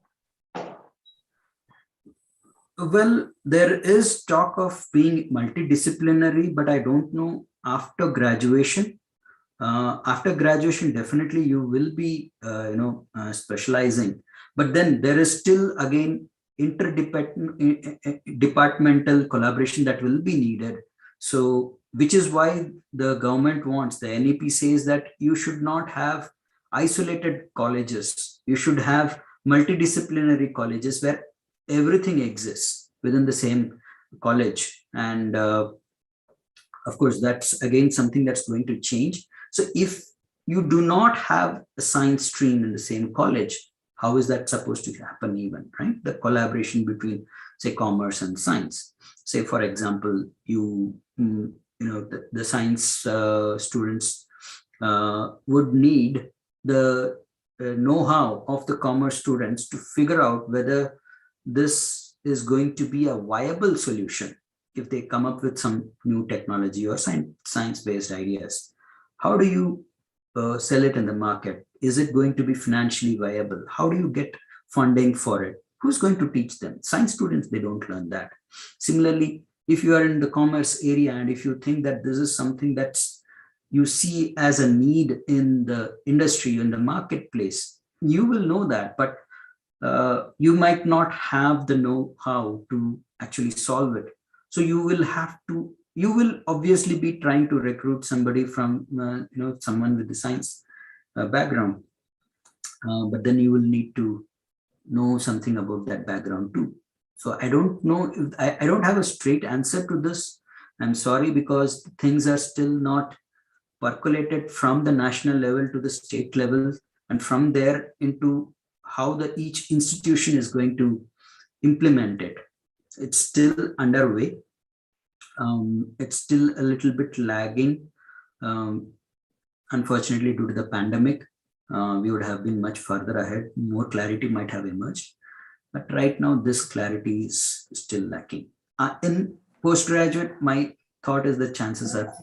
Well, there is talk of being multidisciplinary, but I don't know after graduation. After graduation, definitely you will be, specializing. But then there is still, again, interdepartmental collaboration that will be needed. So, which is why the government wants, the NEP says that you should not have isolated colleges. You should have multidisciplinary colleges where everything exists within the same college. And of course, that's again something that's going to change. So if you do not have a science stream in the same college, how is that supposed to happen even, right? The collaboration between, say, commerce and science. Say, for example, the science students would need the know-how of the commerce students to figure out whether this is going to be a viable solution if they come up with some new technology or science-based ideas. How do you sell it in the market? Is it going to be financially viable? How do you get funding for it? Who's going to teach them? Science students, they don't learn that. Similarly, if you are in the commerce area and if you think that this is something that's you see as a need in the industry, in the marketplace, you will know that, but you might not have the know-how to actually solve it. So you will obviously be trying to recruit somebody from, someone with the science background. But then you will need to know something about that background too. So I don't know if I don't have a straight answer to this. I'm sorry, because things are still not percolated from the national level to the state level, and from there into how each institution is going to implement it. It's still underway. It's still a little bit lagging, unfortunately, due to the pandemic. we would have been much further ahead. More clarity might have emerged. But right now, this clarity is still lacking. In postgraduate, my thought is the chances are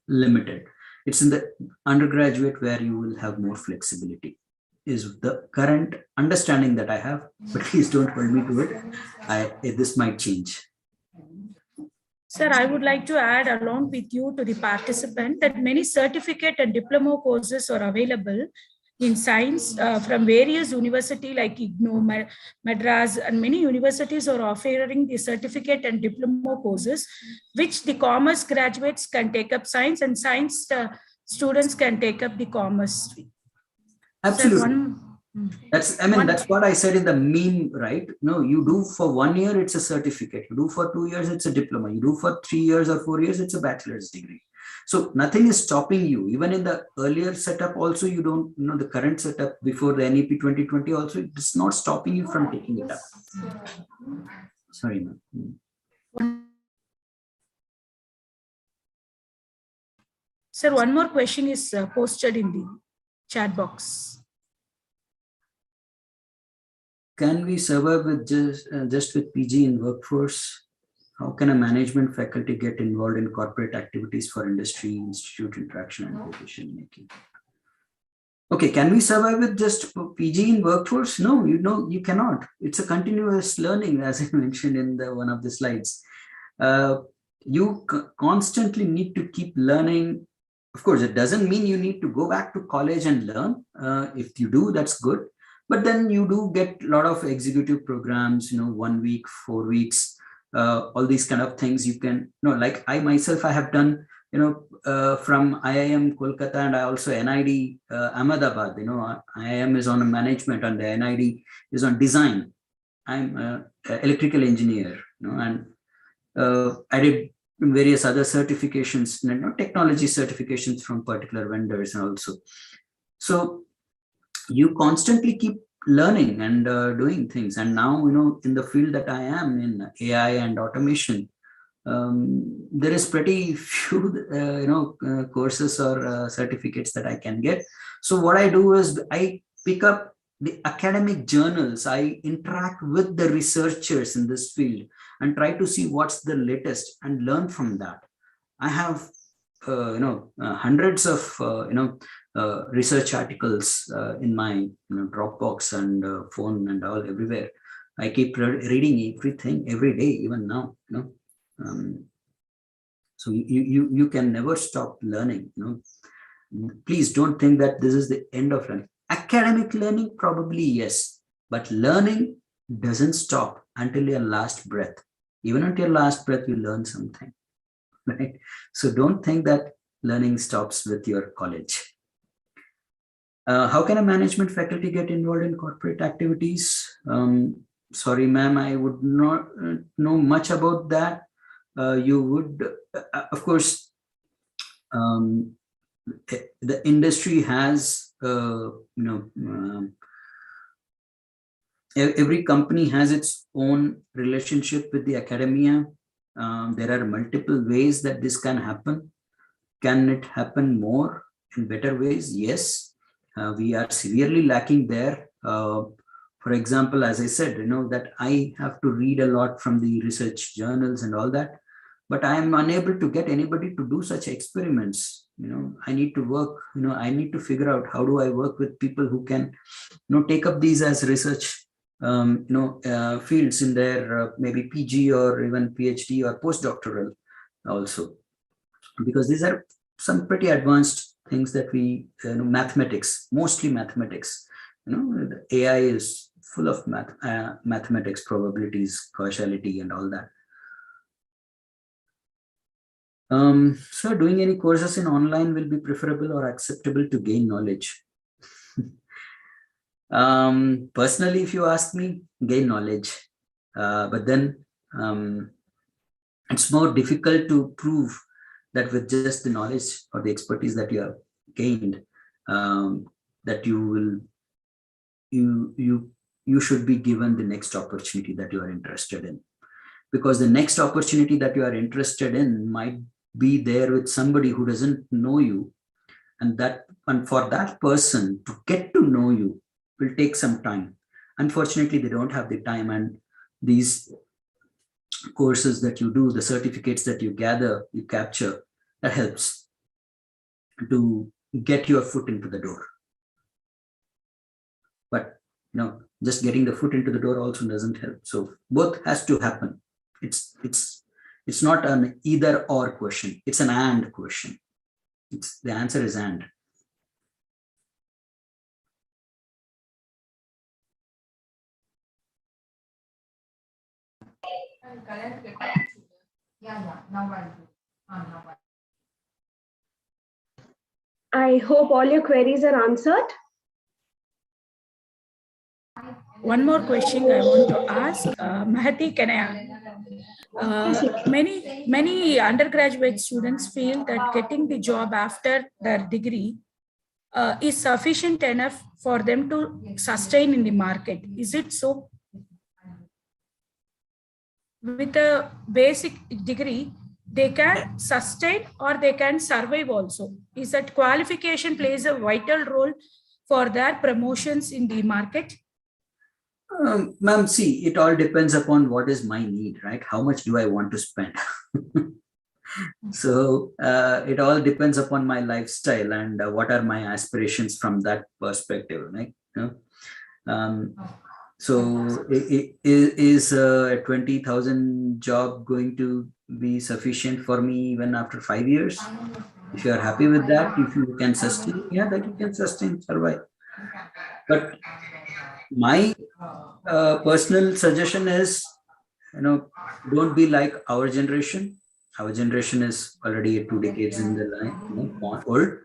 limited. It's in the undergraduate where you will have more flexibility, is the current understanding that I have, but please don't hold me to it. This might change. Sir, I would like to add along with you to the participant that many certificate and diploma courses are available in science from various universities like IGNOU, Madras, and many universities are offering the certificate and diploma courses, which the commerce graduates can take up science, and science students can take up the commerce stream. Absolutely. That's what I said in the meme, right? No, you do for 1 year, it's a certificate. You do for 2 years, it's a diploma. You do for 3 years or 4 years, it's a bachelor's degree. So nothing is stopping you. Even in the earlier setup also, you don't, the current setup before the NEP 2020 also, it's not stopping you from taking it up. Sorry, ma'am. Sir, one more question is posted in the chat box. Can we survive with just with PG in workforce? How can a management faculty get involved in corporate activities for industry, institute interaction, and decision making? Okay, can we survive with just PG in workforce? No, you cannot. It's a continuous learning, as I mentioned in one of the slides. You constantly need to keep learning. Of course, it doesn't mean you need to go back to college and learn. If you do, that's good. But then you do get a lot of executive programs, 1 week, 4 weeks, all these kind of things you can, like I myself, I have done, from IIM Kolkata, and I also NID Ahmedabad, IIM is on management and the NID is on design. I'm an electrical engineer, and I did various other certifications, technology certifications from particular vendors and also. So you constantly keep learning and doing things. And now, in the field that I am in, AI and automation, there is pretty few, courses or certificates that I can get. So what I do is I pick up the academic journals. I interact with the researchers in this field and try to see what's the latest and learn from that. I have, hundreds of, research articles in my Dropbox and phone and all everywhere. I keep reading everything every day, even now. So you can never stop learning. Please don't think that this is the end of learning. Academic learning, probably yes, but learning doesn't stop until your last breath. Even until your last breath, you learn something, right? So don't think that learning stops with your college. How can a management faculty get involved in corporate activities? Sorry, ma'am, I would not know much about that. You would, of course, the industry has, every company has its own relationship with the academia. There are multiple ways that this can happen. Can it happen more in better ways? Yes. We are severely lacking there. For example, as I said, that I have to read a lot from the research journals and all that, but I am unable to get anybody to do such experiments. I need to work, I need to figure out how do I work with people who can, take up these as research, fields in their maybe PG or even PhD or postdoctoral also, because these are some pretty advanced things that we, mathematics, mostly mathematics, the AI is full of mathematics, probabilities, causality, and all that. So doing any courses in online will be preferable or acceptable to gain knowledge? Personally, if you ask me, gain knowledge, but then it's more difficult to prove that with just the knowledge or the expertise that you have gained, that you should be given the next opportunity that you are interested in, because the next opportunity that you are interested in might be there with somebody who doesn't know you, And for that person to get to know you will take some time. Unfortunately, they don't have the time, and these courses that you do, the certificates that you gather, you capture, that helps to get your foot into the door. But just getting the foot into the door also doesn't help. So both has to happen. It's not an either or question. It's an and question. The answer is and. I hope all your queries are answered. One more question I want to ask. Mahati, can I? Many undergraduate students feel that getting the job after their degree is sufficient enough for them to sustain in the market. Is it so? With a basic degree, they can sustain or they can survive also. Is that qualification plays a vital role for their promotions in the market? Ma'am, see, it all depends upon what is my need, right? How much do I want to spend? So it all depends upon my lifestyle and what are my aspirations from that perspective, right? So is a 20,000 job going to be sufficient for me even after 5 years? If you are happy with that, if you can sustain, yeah, that you can sustain, survive. But my personal suggestion is, don't be like our generation. Our generation is already 2 decades in the line, old.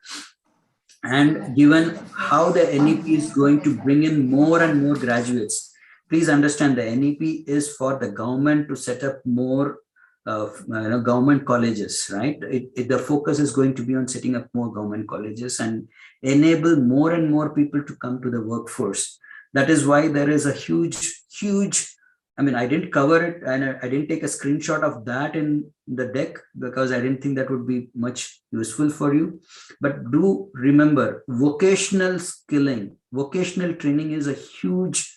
And given how the NEP is going to bring in more and more graduates, please understand the NEP is for the government to set up more government colleges, right? The focus is going to be on setting up more government colleges and enable more and more people to come to the workforce. That is why there is a huge, I didn't cover it and I didn't take a screenshot of that in the deck because I didn't think that would be much useful for you. But do remember, vocational skilling, vocational training is a huge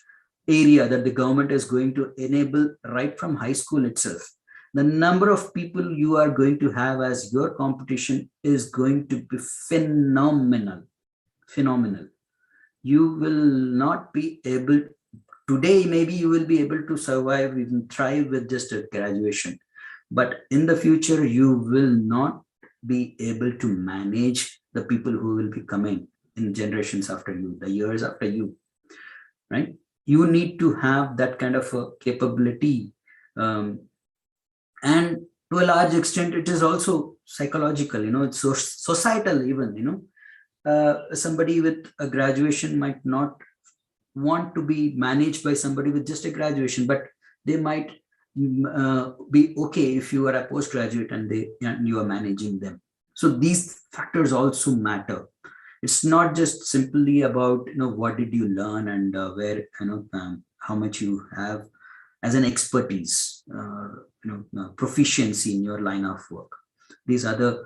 area that the government is going to enable right from high school itself. The number of people you are going to have as your competition is going to be phenomenal. You will not be able, today maybe you will be able to survive, even thrive with just a graduation. But in the future, you will not be able to manage the people who will be coming in generations after you, the years after you, right? You need to have that kind of a capability. And to a large extent, it is also psychological, it's societal even, somebody with a graduation might not want to be managed by somebody with just a graduation, but they might be okay if you are a postgraduate and you are managing them. So these factors also matter. It's not just simply about what did you learn and where how much you have as an expertise, proficiency in your line of work. These other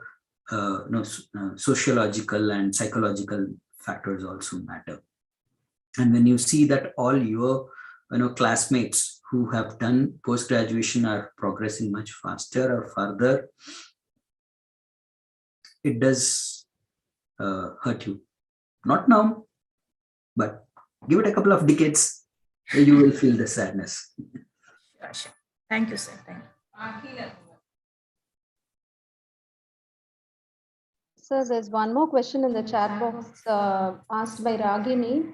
sociological and psychological factors also matter. And when you see that all your classmates who have done post-graduation are progressing much faster or further, it does hurt you. Not now, but give it a couple of decades, you will feel the sadness. Sure. Thank you, sir. Thank you. Sir, there's one more question in the chat box asked by Ragini.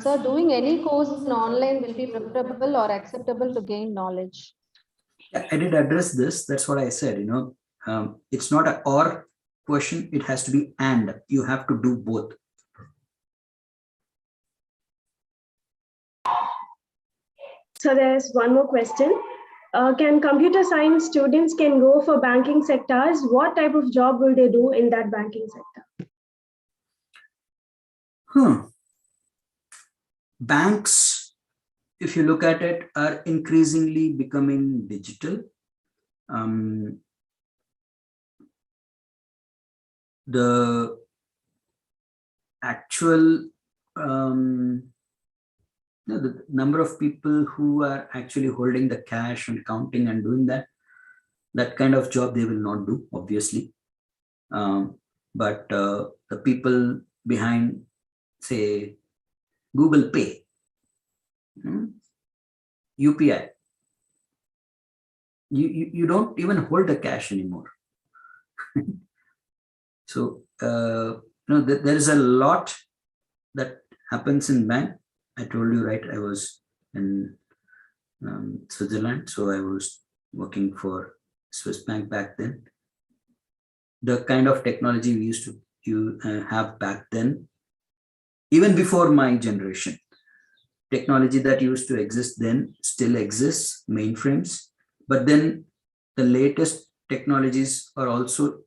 Sir, doing any course in online will be preferable or acceptable to gain knowledge? Yeah, I did address this. That's what I said. It's not an or question. It has to be and. You have to do both. So there's one more question. Can computer science students can go for banking sectors? What type of job will they do in that banking sector? Banks, if you look at it, are increasingly becoming digital. The actual the number of people who are actually holding the cash and counting and doing that kind of job they will not do, obviously. But the people behind, say, Google Pay, UPI, you don't even hold the cash anymore. So there is a lot that happens in bank. I told you, right? I was in Switzerland, so I was working for Swiss Bank back then. The kind of technology we used to have back then, even before my generation, technology that used to exist then still exists, mainframes, but then the latest technologies are also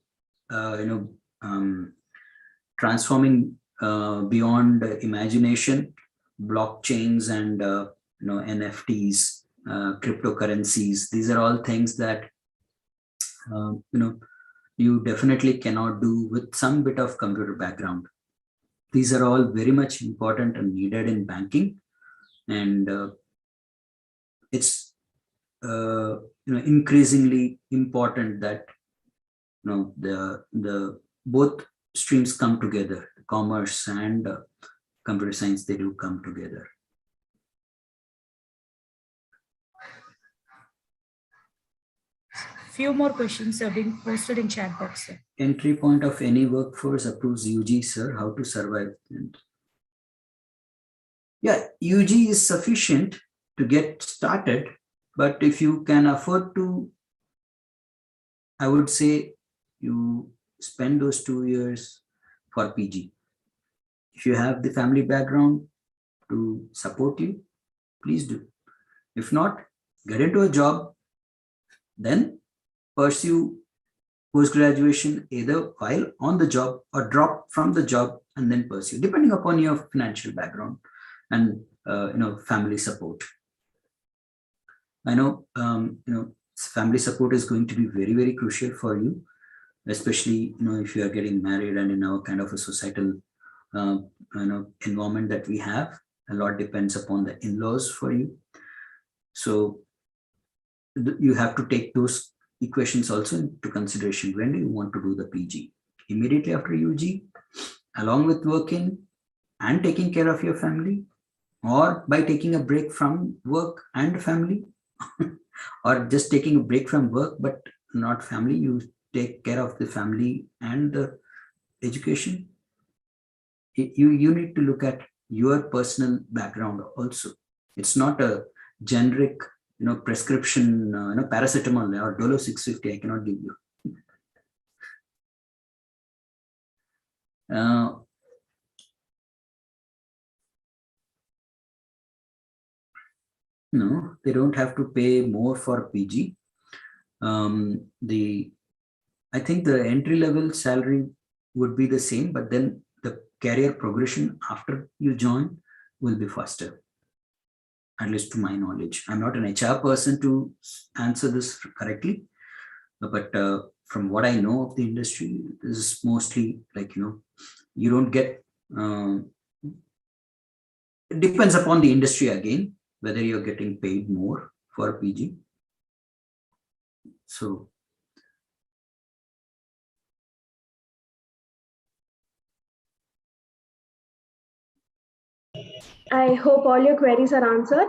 transforming beyond imagination. Blockchains and NFTs, cryptocurrencies, these are all things that you definitely cannot do with some bit of computer background. These are all very much important and needed in banking, and it's increasingly important that the both streams come together. Commerce and computer science, they do come together. Few more questions are being posted in chat box, sir. Entry point of any workforce approves UG, sir. How to survive? Yeah, UG is sufficient to get started, but if you can afford to, I would say you spend those 2 years for PG. If you have the family background to support you, please do. If not, get into a job, then pursue post-graduation either while on the job or drop from the job and then pursue, depending upon your financial background and family support. I know family support is going to be very, very crucial for you, especially if you are getting married and in our kind of a societal environment that we have. A lot depends upon the in-laws for you. So you have to take those equations also into consideration. When do you want to do the PG? Immediately after UG, along with working and taking care of your family, or by taking a break from work and family, or just taking a break from work but not family, you take care of the family and the education. You need to look at your personal background also. It's not a generic prescription, paracetamol or Dolo 650 I cannot give you. No, they don't have to pay more for PG. I think the entry level salary would be the same, but then the career progression after you join will be faster, at least to my knowledge. I'm not an HR person to answer this correctly, but from what I know of the industry, this is mostly like, you don't get, it depends upon the industry again, whether you're getting paid more for PG. So I hope all your queries are answered.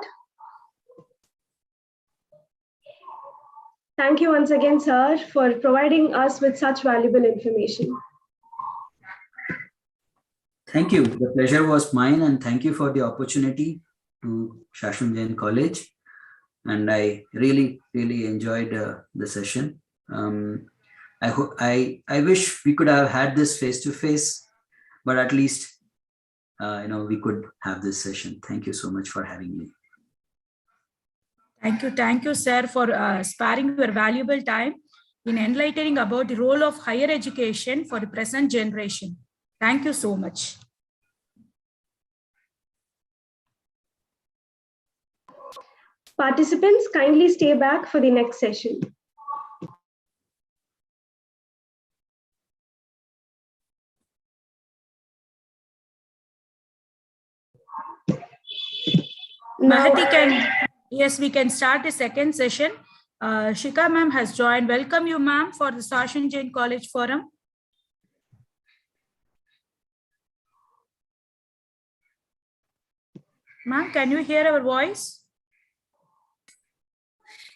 Thank you once again, sir, for providing us with such valuable information. Thank you. The pleasure was mine, and thank you for the opportunity to Shashwat Jain College. And I really, really enjoyed the session. I wish we could have had this face-to-face, but at least we could have this session. Thank you so much for having me. Thank you, sir, for sparing your valuable time in enlightening about the role of higher education for the present generation. Thank you so much. Participants, kindly stay back for the next session. Mahati can, yes, we can start the second session. Shika ma'am has joined. Welcome you, ma'am, for the Sachin Jain College Forum. Ma'am, can you hear our voice?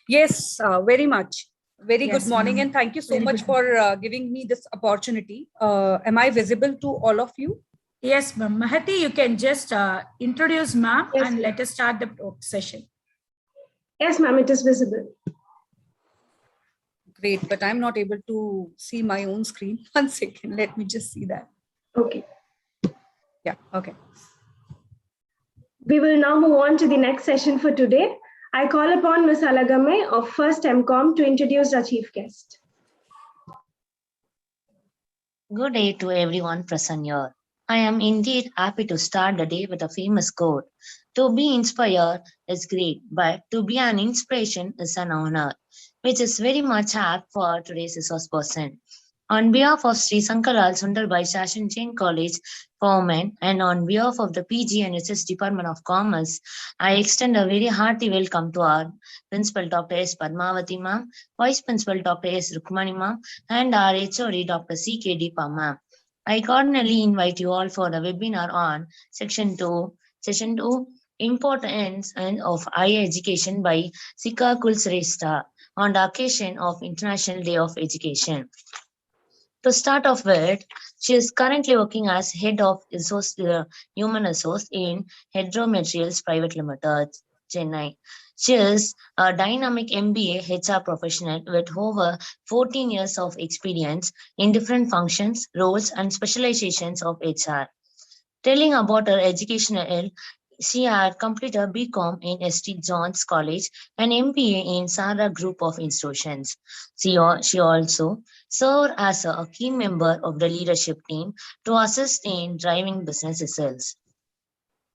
Yes, very much. Very Yes, good morning, ma'am. and thank you so Very much good. for giving me this opportunity. Am I visible to all of you? Yes, ma'am. Mahati, you can just introduce ma'am Yes, and ma'am. let us start the session. Yes, ma'am, it is visible. Great, but I'm not able to see my own screen. 1 second, let me just see that. Okay. Yeah, okay. We will now move on to the next session for today. I call upon Ms. Alagame of First MCOM to introduce our chief guest. Good day to everyone present here. I am indeed happy to start the day with a famous quote. To be inspired is great, but to be an inspiration is an honor, which is very much apt for today's resource person. On behalf of Sri Sankaral Sundarbai Sachin Jain College for Women and on behalf of the PG and SS Department of Commerce, I extend a very hearty welcome to our Principal Dr. S. Padmavati ma'am, Vice Principal Dr. S. Rukmani ma'am, and our HOD Dr. C.K. Deepa ma'am. I cordially invite you all for the webinar on Session 2, Importance of Higher Education by Sika Kulsrestha on the occasion of International Day of Education. To start off with, she is currently working as Head of Human Resource in Hedromaterials Private Limited, Chennai. She is a dynamic MBA HR professional with over 14 years of experience in different functions, roles, and specializations of HR. Telling about her educational, she had completed a BCom in St. John's College and MBA in Sara Group of Institutions. She also served as a key member of the leadership team to assist in driving business results.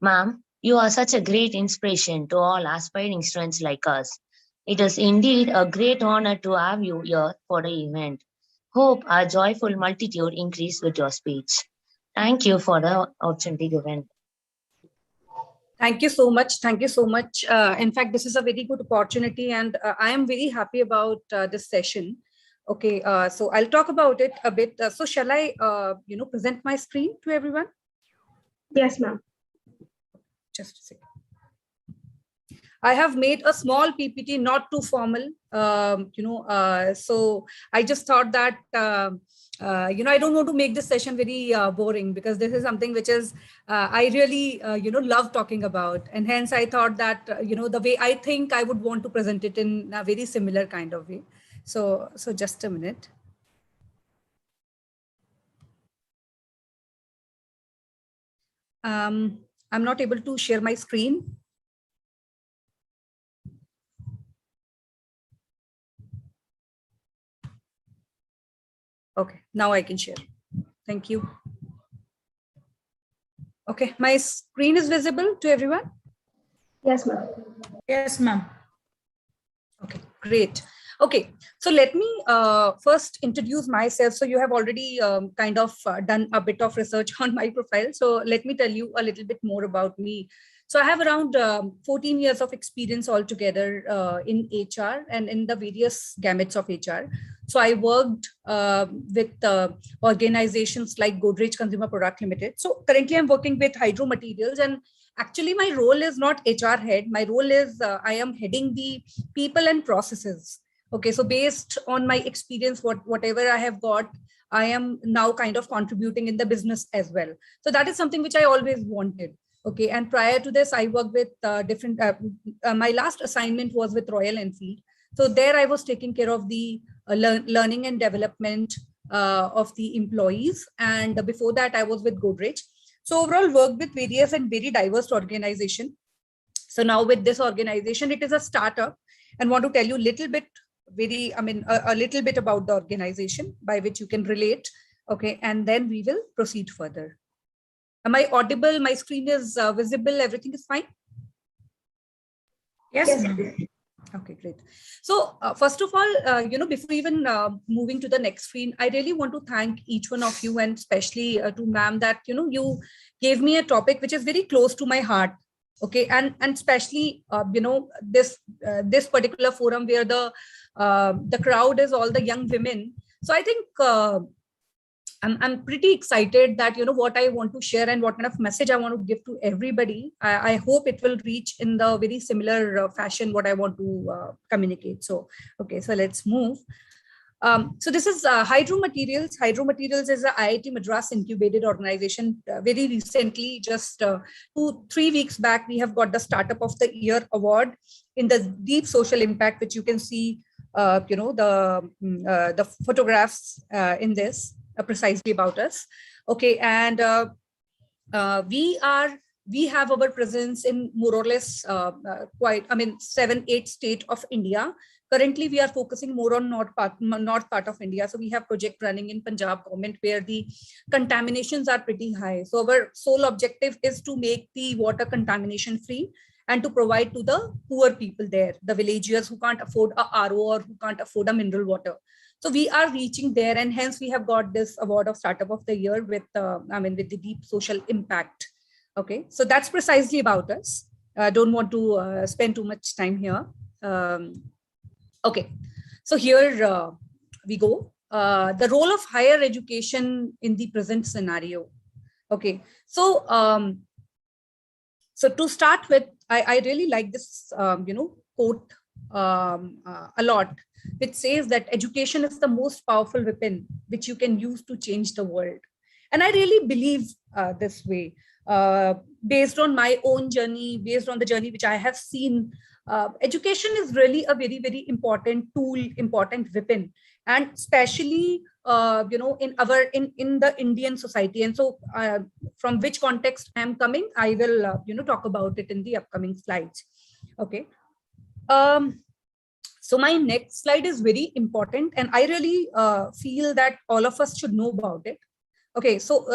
Ma'am, you are such a great inspiration to all aspiring students like us. It is indeed a great honor to have you here for the event. Hope our joyful multitude increase with your speech. Thank you for the opportunity given. Thank you so much. Thank you so much. In fact, this is a very good opportunity, and I am very happy about this session. Okay, so I'll talk about it a bit. So shall I, present my screen to everyone? Yes, ma'am. Just a second. I have made a small PPT, not too formal, so I just thought that, I don't want to make this session very boring, because this is something which is, I really, love talking about. And hence I thought that, the way I think I would want to present it in a very similar kind of way. So just a minute. I'm not able to share my screen. Okay, now I can share. Thank you. Okay, my screen is visible to everyone? Yes, ma'am. Yes, ma'am. Okay, great. Okay, so let me first introduce myself. So you have already kind of done a bit of research on my profile. So let me tell you a little bit more about me. So I have around 14 years of experience altogether in HR and in the various gamuts of HR. So I worked with organizations like Godrej Consumer Product Limited. So currently I'm working with Hydro Materials, and actually my role is not HR head. My role is I am heading the people and processes. Okay, so based on my experience, whatever I have got, I am now kind of contributing in the business as well. So that is something which I always wanted. Okay, and prior to this, I worked with different, my last assignment was with Royal Enfield. So there I was taking care of the learning and development of the employees. And before that, I was with Godrej. So overall worked with various and very diverse organization. So now with this organization, it is a startup, and want to tell you a little bit, a little bit about the organization by which you can relate. Okay, and then we will proceed further. Am I audible? My screen is visible. Everything is fine? Yes, ma'am. Okay, great. So first of all, before even moving to the next screen, I really want to thank each one of you, and especially to ma'am, that, you gave me a topic which is very close to my heart. Okay, and especially this particular forum where the crowd is all the young women. So I think I'm pretty excited that what I want to share and what kind of message I want to give to everybody. I hope it will reach in the very similar fashion what I want to communicate. So okay, so let's move. So this is Hydro Materials. Hydro Materials is a IIT Madras incubated organization. Very recently, just 2-3 weeks back, we have got the Startup of the Year award in the deep social impact, which you can see, the photographs in this precisely about us. Okay, and we have our presence in more or less 7-8 states of India. Currently, we are focusing more on north part of India. So we have project running in Punjab government where the contaminations are pretty high. So our sole objective is to make the water contamination free and to provide to the poor people there, the villagers who can't afford a RO or who can't afford a mineral water. So we are reaching there, and hence we have got this award of Startup of the Year with with the deep social impact. Okay, so that's precisely about us. Don't want to spend too much time here. Okay, so here we go. The role of higher education in the present scenario. Okay, so so to start with, I really like this quote a lot, which says that education is the most powerful weapon which you can use to change the world. And I really believe this way, based on my own journey, based on the journey which I have seen. Education is really a very, very important tool, important weapon, and especially in the Indian society. And so from which context I'm coming, I will talk about it in the upcoming slides. Okay. So my next slide is very important, and I really feel that all of us should know about it. Okay, so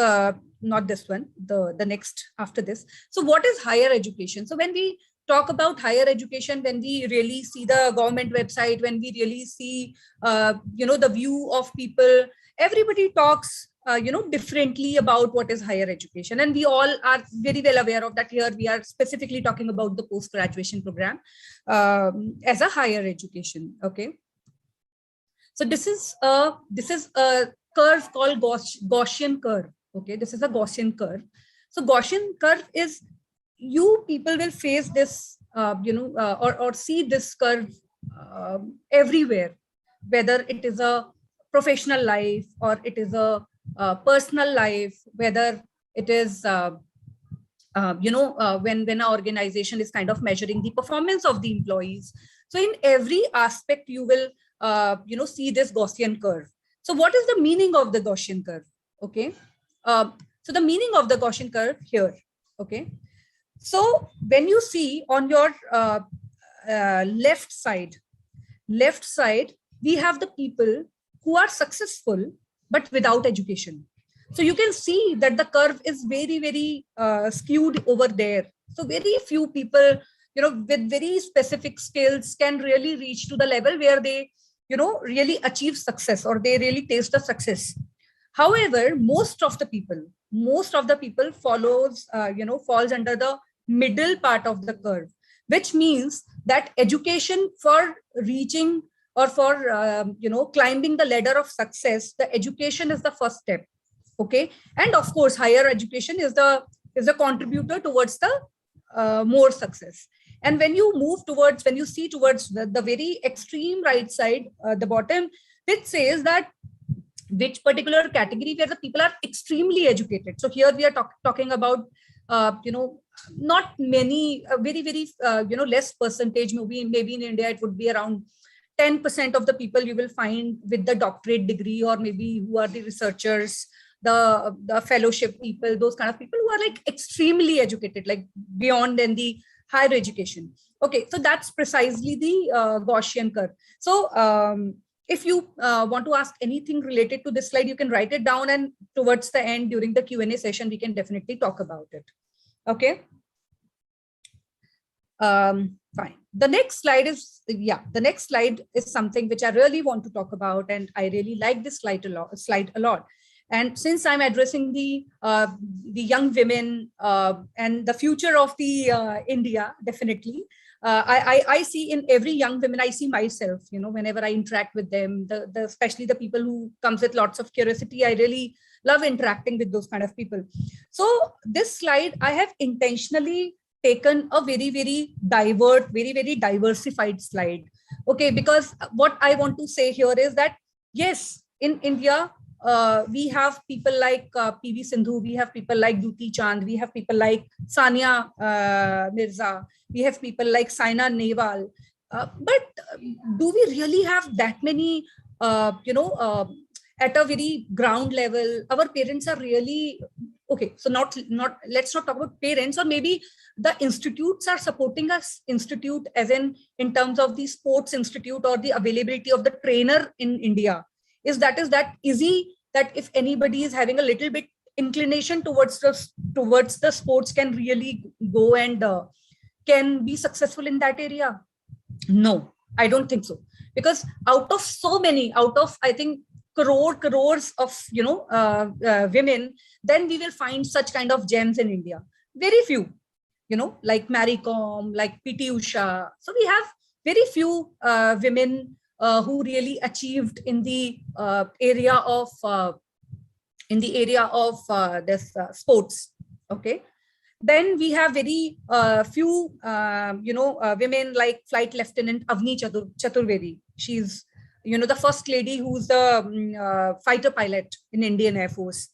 not this one, the next after this. So what is higher education? So when we talk about higher education, when we really see the government website, when we really see the view of people, everybody talks differently about what is higher education, and we all are very well aware of that. Here we are specifically talking about the post-graduation program as a higher education. Okay, so this is a curve called Gaussian curve. Okay, this is a Gaussian curve. So Gaussian curve is, you people will face this or see this curve everywhere, whether it is a professional life or it is a personal life, whether it is when an organization is kind of measuring the performance of the employees. So in every aspect you will see this Gaussian curve. So what is the meaning of the Gaussian curve? Okay, so the meaning of the Gaussian curve here. Okay, so when you see on your left side, we have the people who are successful but without education. So you can see that the curve is very, very skewed over there. So very few people, with very specific skills can really reach to the level where they, really achieve success, or they really taste the success. However, most of the people falls under the middle part of the curve, which means that education for reaching or for climbing the ladder of success, the education is the first step. Okay, and of course higher education is the contributor towards the more success. And when you see towards the very extreme right side, the bottom, which says that which particular category where the people are extremely educated. So here we are talking about not many, very, very less percentage. Maybe in India it would be around 10% of the people you will find with the doctorate degree, or maybe who are the researchers, the fellowship people, those kind of people who are like extremely educated, like beyond than the higher education. Okay, so that's precisely the Gaussian curve. So if you want to ask anything related to this slide, you can write it down, and towards the end during the Q&A session, we can definitely talk about it. Okay. Fine. The next slide is something which I really want to talk about, and I really like this slide a lot. And since I'm addressing the young women and the future of the India, definitely, I see in every young woman, I see myself, whenever I interact with them, especially the people who comes with lots of curiosity, I really love interacting with those kind of people. So this slide, I have intentionally taken a very, very very diversified slide. Okay, because what I want to say here is that, yes, in India, we have people like PV Sindhu, we have people like Duti Chand, we have people like Sania Mirza, we have people like Saina Nehwal. But do we really have that many, at a very ground level? Our parents are really, okay, so let's not talk about parents, or maybe the institutes are supporting us. Institute as in terms of the sports institute or the availability of the trainer in India. Is that easy that if anybody is having a little bit inclination towards the sports, can really go and can be successful in that area? No, I don't think so. Because out of I think crores of women, then we will find such kind of gems in India. Very few, like Mary Kom, like PT Usha. So we have very few women who really achieved in the area of this sports. Okay, then we have very few women like Flight Lieutenant Avni Chaturvedi. She's the first lady who's the fighter pilot in Indian Air Force.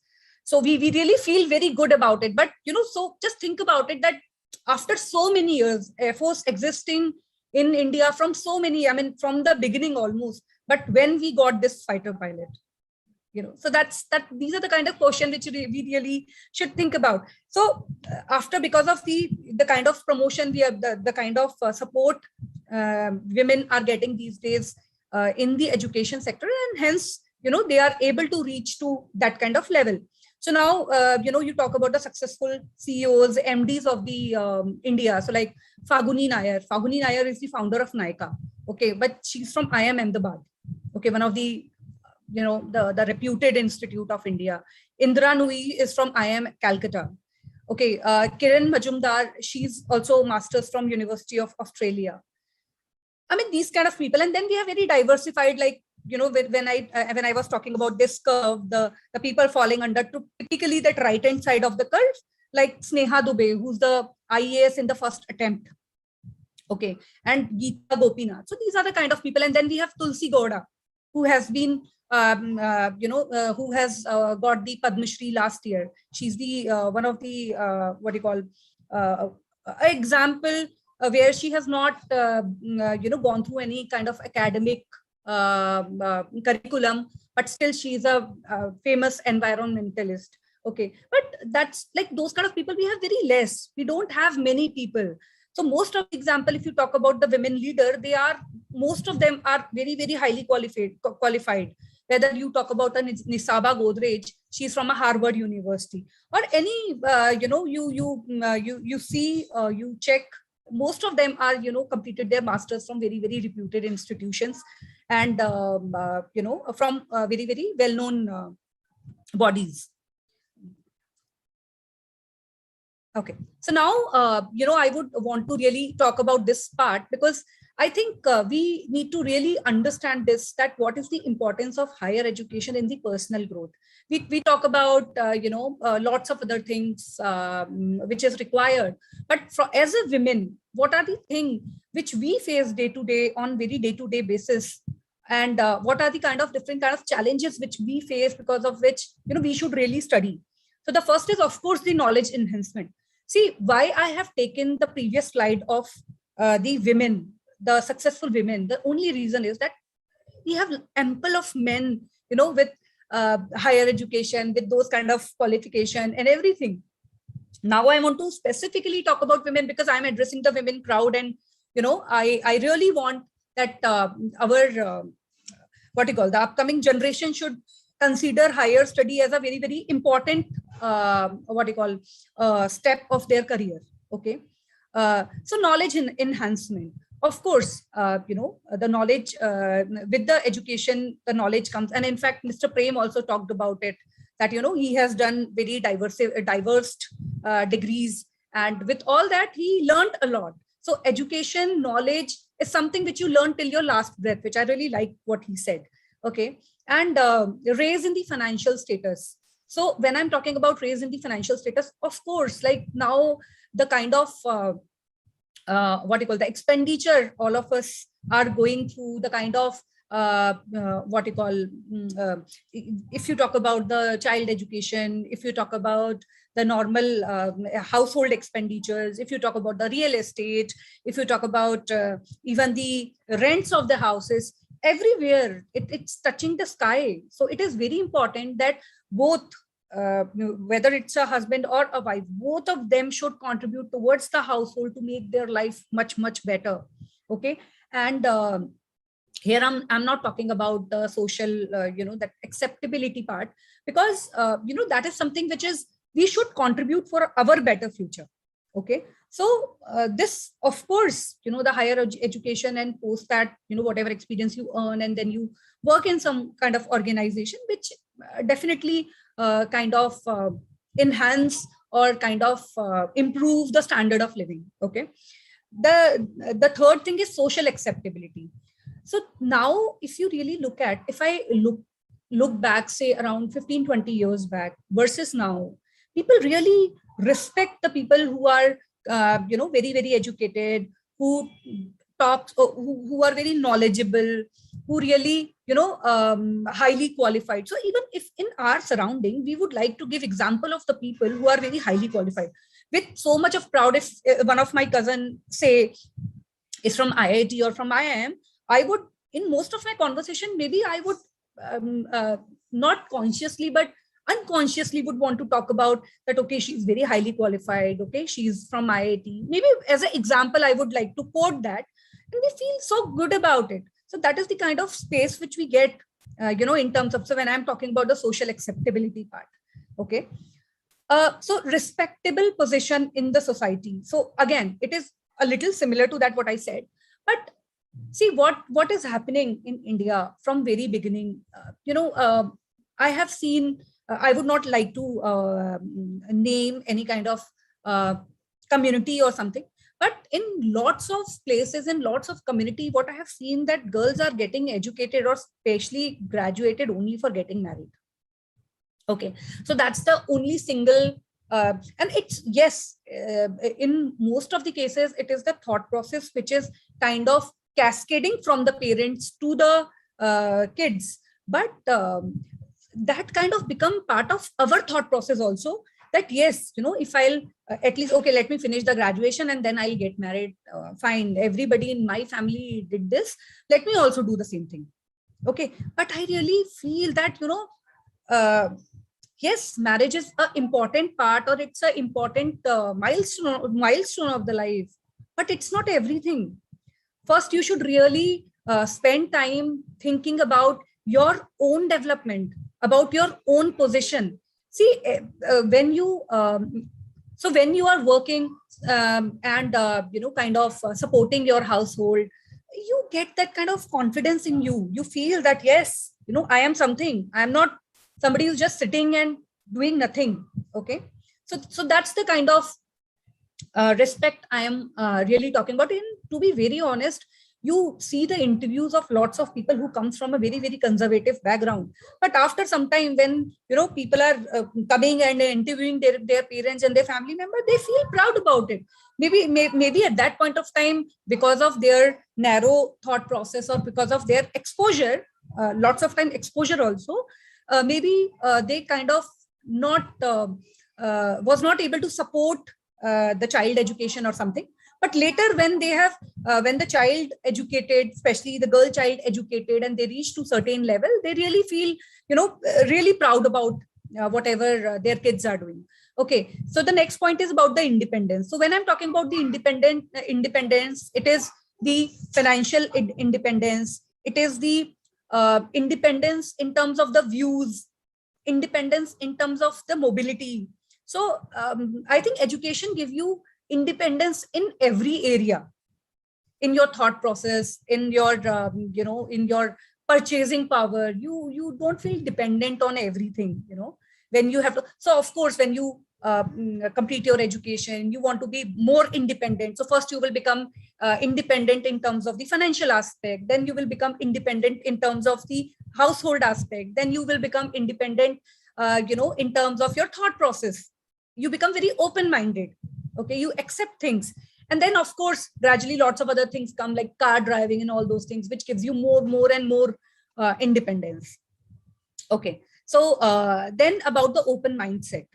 So we really feel very good about it. But so just think about it, that after so many years, Air Force existing in India from so many, from the beginning almost, but when we got this fighter pilot, so these are the kind of questions which we really should think about. So because of the kind of promotion we have, the kind of support women are getting these days in the education sector, and hence, they are able to reach to that kind of level. So now, you talk about the successful CEOs, MDs of the India. So like Faguni Nair. Faguni Nair is the founder of Nykaa. Okay, but she's from IIM Ahmedabad. Okay, one of the, the reputed institute of India. Indra Nui is from IIM Calcutta. Okay, Kiran Majumdar, she's also masters from University of Australia. These kind of people. And then we have very diversified, like, when I was talking about this curve, the people falling under typically that right hand side of the curve, like Sneha Dubey, who's the IAS in the first attempt. Okay, and Geeta Gopinath. So these are the kind of people. And then we have Tulsi Gowda, who has been who has got the Padma Shri last year. She's the one of the example where she has not gone through any kind of academic curriculum, but still she's a famous environmentalist. Okay, but that's like those kind of people we have very less. We don't have many people. So most of the example, if you talk about the women leader, most of them are very, very highly qualified. Whether you talk about a Nisaba Godrej, she's from a Harvard University, or any you see, you check, most of them are completed their masters from very, very reputed institutions, and from very, very well-known bodies. Okay, so now I would want to really talk about this part, because I think we need to really understand this, that what is the importance of higher education in the personal growth. We talk about lots of other things which is required, but as a women, what are the things which we face day to day on very day-to-day basis, and what are the different kind of challenges which we face, because of which we should really study. So the first is, of course, the knowledge enhancement. See, why I have taken the previous slide of the women, the successful women, the only reason is that we have ample of men, with higher education, with those kind of qualification and everything. Now I want to specifically talk about women, because I'm addressing the women crowd, and I really want that our the upcoming generation should consider higher study as a very, very important step of their career. Okay, so knowledge enhancement. Of course, the knowledge with the education, the knowledge comes, and in fact, Mr. Prem also talked about it, that, he has done very diverse degrees. And with all that, he learned a lot. So education, knowledge is something which you learn till your last breath, which I really like what he said. Okay. And raise in the financial status. So when I'm talking about raise in the financial status, of course, like now the kind of what you call the expenditure all of us are going through, the kind of what you call, if you talk about the child education, if you talk about the normal household expenditures, if you talk about the real estate, if you talk about even the rents of the houses, everywhere it's touching the sky. So it is very important that both, whether it's a husband or a wife, both of them should contribute towards the household to make their life much, much better. Okay. And here I'm not talking about the social, that acceptability part, because, that is something which is, we should contribute for our better future. Okay. So this, of course, the higher education and post that, whatever experience you earn, and then you work in some kind of organization, which definitely kind of enhance or kind of improve the standard of living. Okay. The third thing is social acceptability. So now, if you really look at, if I look back, say around 15-20 years back versus now, people really respect the people who are very, very educated, who talk, who are very knowledgeable, who really, highly qualified. So even if in our surrounding, we would like to give example of the people who are very highly qualified with so much of proud. If one of my cousin, say, is from IIT or from IIM, I would, in most of my conversation, maybe I would not consciously, but unconsciously would want to talk about that. Okay, she's very highly qualified. Okay, she's from IIT. Maybe as an example, I would like to quote that, and we feel so good about it. So that is the kind of space which we get, in terms of, so when I'm talking about the social acceptability part. Okay. So respectable position in the society. So again, it is a little similar to that, what I said, but see what is happening in India from very beginning. I have seen, I would not like to name any kind of community or something, but in lots of places, in lots of community, what I have seen, that girls are getting educated or especially graduated only for getting married. Okay, so that's the only single, and it's, yes, in most of the cases, it is the thought process which is kind of cascading from the parents to the kids, but that kind of become part of our thought process also, that yes, if I'll at least, okay, let me finish the graduation and then I'll get married. Fine, everybody in my family did this, let me also do the same thing. Okay, but I really feel that, yes, marriage is an important part, or it's an important milestone of the life, but it's not everything. First, you should really spend time thinking about your own development, about your own position. See, when you are working and kind of supporting your household, you get that kind of confidence in you. You feel that, yes, I am something. I am not somebody who's just sitting and doing nothing. Okay, so that's the kind of respect I am really talking about. And to be very honest, you see the interviews of lots of people who comes from a very, very conservative background, but after some time, when people are coming and interviewing their parents and their family member, they feel proud about it. Maybe at that point of time, because of their narrow thought process or because of their exposure, lots of time exposure also, maybe they kind of was not able to support the child education or something. But later, when they have, when the child educated, especially the girl child educated, and they reach to certain level, they really feel, really proud about whatever their kids are doing. Okay, so the next point is about the independence. So when I'm talking about the independence, it is the financial independence, it is the independence in terms of the views, independence in terms of the mobility. So I think education gives you independence in every area, in your thought process, in your in your purchasing power. You don't feel dependent on everything. when you have to, so of course, when you complete your education, you want to be more independent. So first you will become independent in terms of the financial aspect, then you will become independent in terms of the household aspect, then you will become independent in terms of your thought process. You become very open-minded. Okay, you accept things. And then of course gradually lots of other things come, like car driving and all those things, which gives you more and more independence. Okay, so then about the open mindset.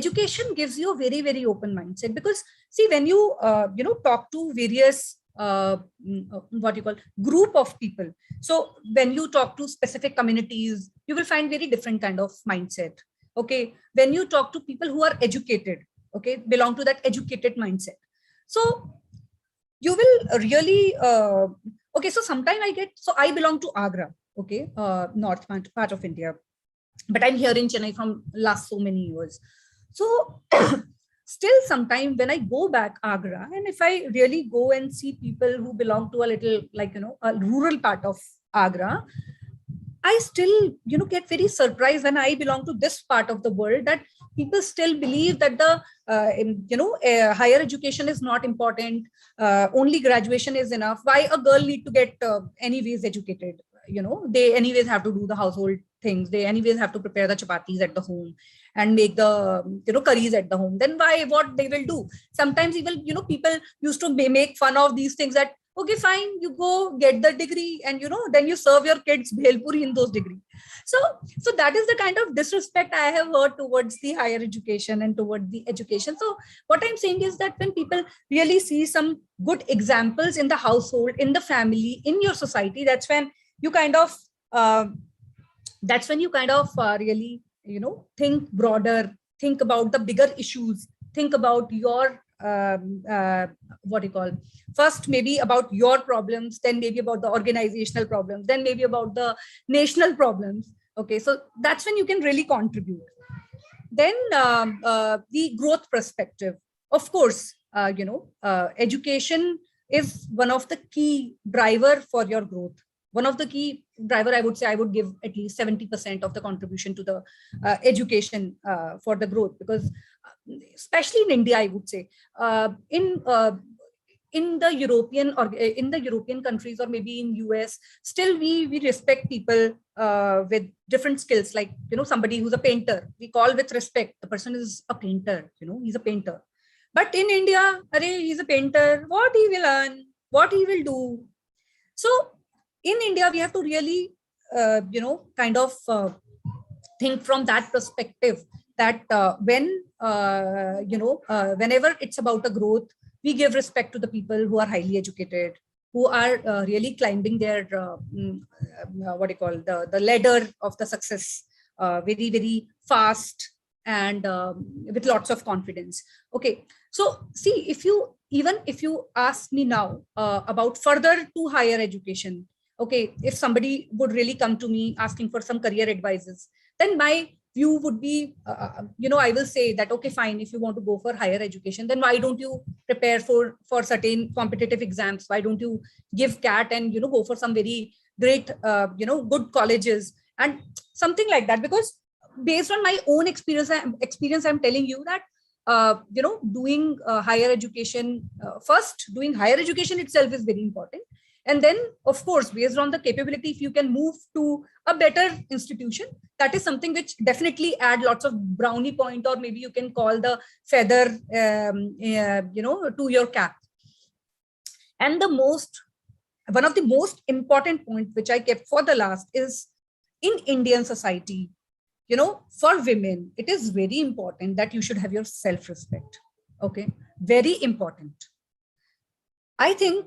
Education gives you a very open mindset, because see, when you talk to various what you call group of people, so when you talk to specific communities, you will find very different kind of mindset. Okay, when you talk to people who are educated, okay, belong to that educated mindset, so you will really okay, so sometime I belong to Agra, okay, north part of India, but I'm here in Chennai from last so many years. So still sometime when I go back Agra, and if I really go and see people who belong to a little, like, a rural part of Agra, I still, get very surprised when I belong to this part of the world, that people still believe that the, higher education is not important. Only graduation is enough. Why a girl need to get anyways educated? They anyways have to do the household things. They anyways have to prepare the chapatis at the home and make the, curries at the home. Then what they will do? Sometimes even, people used to make fun of these things, that, okay, fine, you go get the degree and, then you serve your kids bhelpuri in those degrees. So that is the kind of disrespect I have heard towards the higher education and towards the education. So what I'm saying is that when people really see some good examples in the household, in the family, in your society, that's when you kind of really, think broader, think about the bigger issues, think about your what you call, first maybe about your problems, then maybe about the organizational problems, then maybe about the national problems. Okay, so that's when you can really contribute. Then the growth perspective, of course, education is one of the key driver for your growth. One of the key driver, I would say, I would give at least 70% of the contribution to the education for the growth, because especially in India, I would say, in the European countries, or maybe in US, still we respect people with different skills. Like, somebody who's a painter, we call with respect, the person is a painter, he's a painter. But in India, he's a painter, what he will earn, what he will do. So in India, we have to really, think from that perspective, that whenever it's about a growth, we give respect to the people who are highly educated, who are really climbing their, the ladder of the success very fast, and with lots of confidence. Okay, so see, if you ask me now about further to higher education, okay, if somebody would really come to me asking for some career advices, then my view would be, I will say that, okay, fine, if you want to go for higher education, then why don't you prepare for certain competitive exams? Why don't you give CAT and, go for some very great, good colleges and something like that? Because based on my own experience, I'm telling you that, doing higher education, first, doing higher education itself is very important. And then, of course, based on the capability, if you can move to a better institution, that is something which definitely add lots of brownie point, or maybe you can call the feather, to your cap. And one of the most important point which I kept for the last is, in Indian society, for women, it is very important that you should have your self-respect. Okay, very important. I think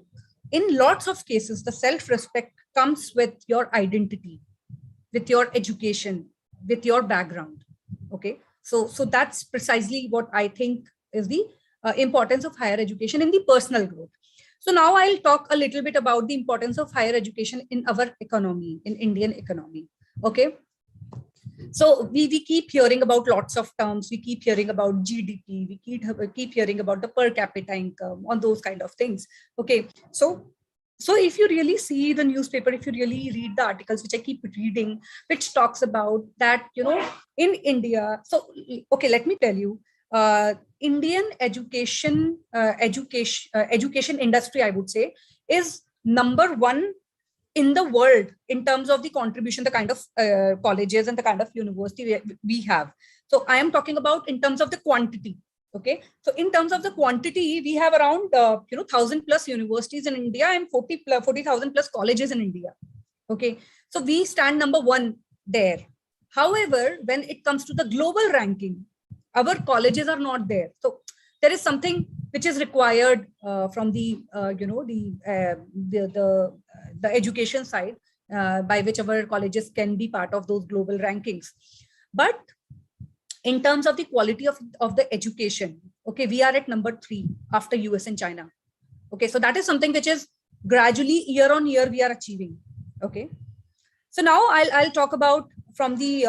in lots of cases, the self-respect comes with your identity, with your education, with your background. Okay, so that's precisely what I think is the importance of higher education in the personal growth. So now I'll talk a little bit about the importance of higher education in our economy, in Indian economy. Okay, so we keep hearing about lots of terms. We keep hearing about GDP. We keep hearing about the per capita income, on those kind of things. Okay, so So if you really see the newspaper, if you really read the articles, which I keep reading, which talks about that, in India. So, okay, let me tell you, Indian education industry, I would say, is number one in the world in terms of the contribution, the kind of colleges and the kind of university we have. So I am talking about in terms of the quantity. Okay, so in terms of the quantity, we have around 1,000 plus universities in India and 40,000 plus colleges in India. Okay, so we stand number one there. However, when it comes to the global ranking, our colleges are not there. So there is something which is required from the the education side, by which our colleges can be part of those global rankings. But in terms of the quality of the education, okay, we are at number 3 after US and China. Okay, so that is something which is gradually year on year we are achieving. Okay, so now I'll talk about from the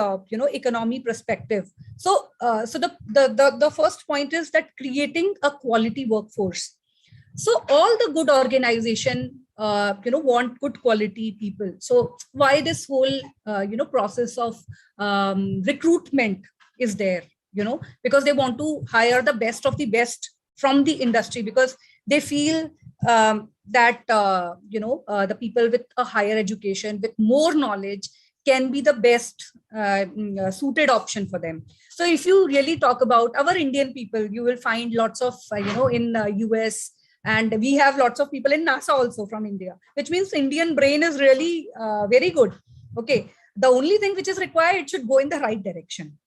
economy perspective. So the first point is that creating a quality workforce. So all the good organization want good quality people. So why this whole process of recruitment is there, because they want to hire the best of the best from the industry, because they feel that the people with a higher education, with more knowledge, can be the best suited option for them. So if you really talk about our Indian people, you will find lots of in US, and we have lots of people in NASA also from India, which means Indian brain is really very good. Okay, the only thing which is required, it should go in the right direction.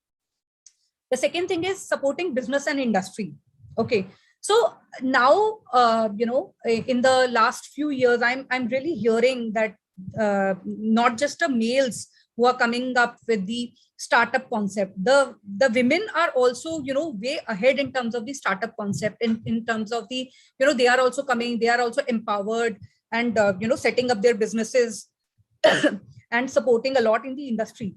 The second thing is supporting business and industry. Okay, so now in the last few years, I'm really hearing that not just the males who are coming up with the startup concept, the women are also way ahead in terms of the startup concept, in terms of the they are also coming, they are also empowered, and setting up their businesses and supporting a lot in the industry.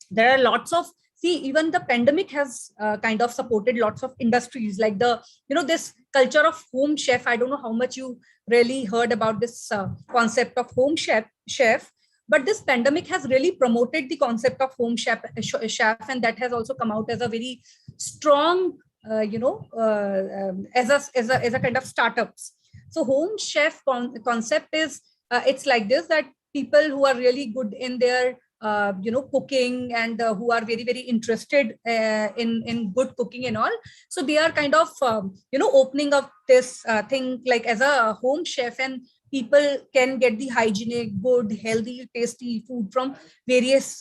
There are lots of, see, even the pandemic has kind of supported lots of industries, like the this culture of home chef. I don't know how much you really heard about this concept of home chef, but this pandemic has really promoted the concept of home chef, and that has also come out as a very strong as a kind of startups. So home chef concept is it's like this, that people who are really good in their cooking, and who are very, very interested in good cooking and all. So they are kind of, opening up this thing like as a home chef, and people can get the hygienic, good, healthy, tasty food from various,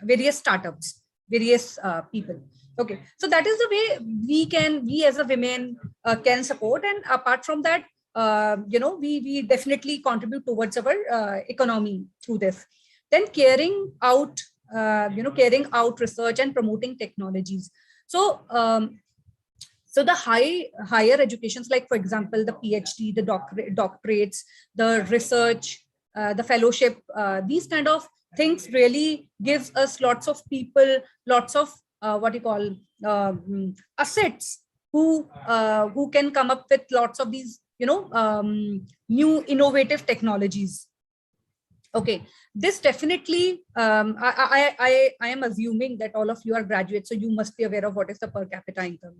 various startups, various people. Okay, so that is the way we as a women can support. And apart from that, we definitely contribute towards our economy through this. Then carrying out research and promoting technologies. So so the higher educations, like for example the PhD, the doctorates, the research, the fellowship, these kind of things really gives us lots of people, lots of assets who can come up with lots of these new innovative technologies. Okay, this definitely, I am assuming that all of you are graduates, so you must be aware of what is the per capita income.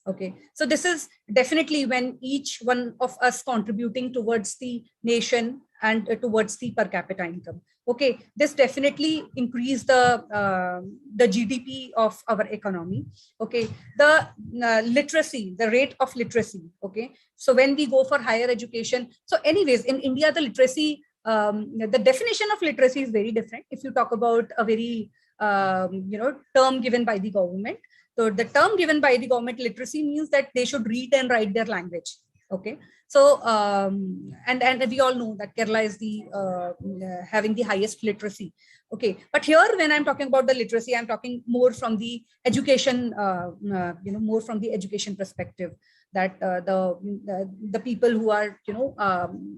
Okay, so this is definitely when each one of us contributing towards the nation and towards the per capita income. Okay, this definitely increase the GDP of our economy. Okay, the literacy, the rate of literacy. Okay, so when we go for higher education, so anyways, in India, the literacy, the definition of literacy is very different. If you talk about a very term given by the government, so the term given by the government, literacy, means that they should read and write their language. Okay, so and we all know that Kerala is the having the highest literacy. Okay, but here when I'm talking about the literacy, I'm talking more from the education, more from the education perspective, that the people who are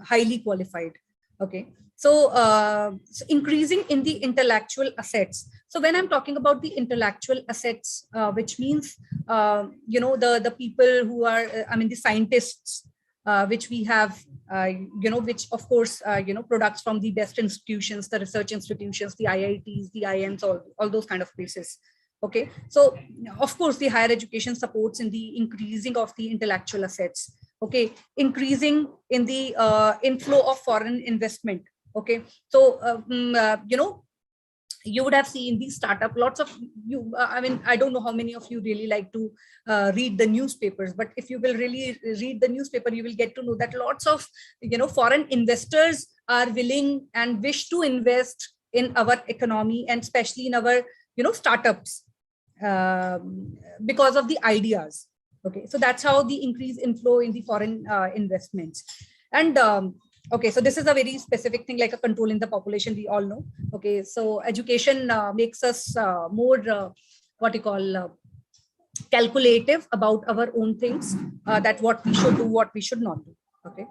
highly qualified. Okay, so increasing in the intellectual assets. So when I'm talking about the intellectual assets, which means the people who are the scientists, which we have, which of course products from the best institutions, the research institutions, the IITs, the IIMs, all those kind of places. Okay, so of course the higher education supports in the increasing of the intellectual assets. Okay, increasing in the inflow of foreign investment. Okay, so you would have seen these startup, lots of you, I don't know how many of you really like to read the newspapers, but if you will really read the newspaper, you will get to know that lots of foreign investors are willing and wish to invest in our economy, and especially in our startups, because of the ideas. Okay, so that's how the increased inflow in the foreign investments. And okay, so this is a very specific thing, like a control in the population, we all know. Okay, so education makes us more what you call calculative about our own things, that what we should do, what we should not do. Okay,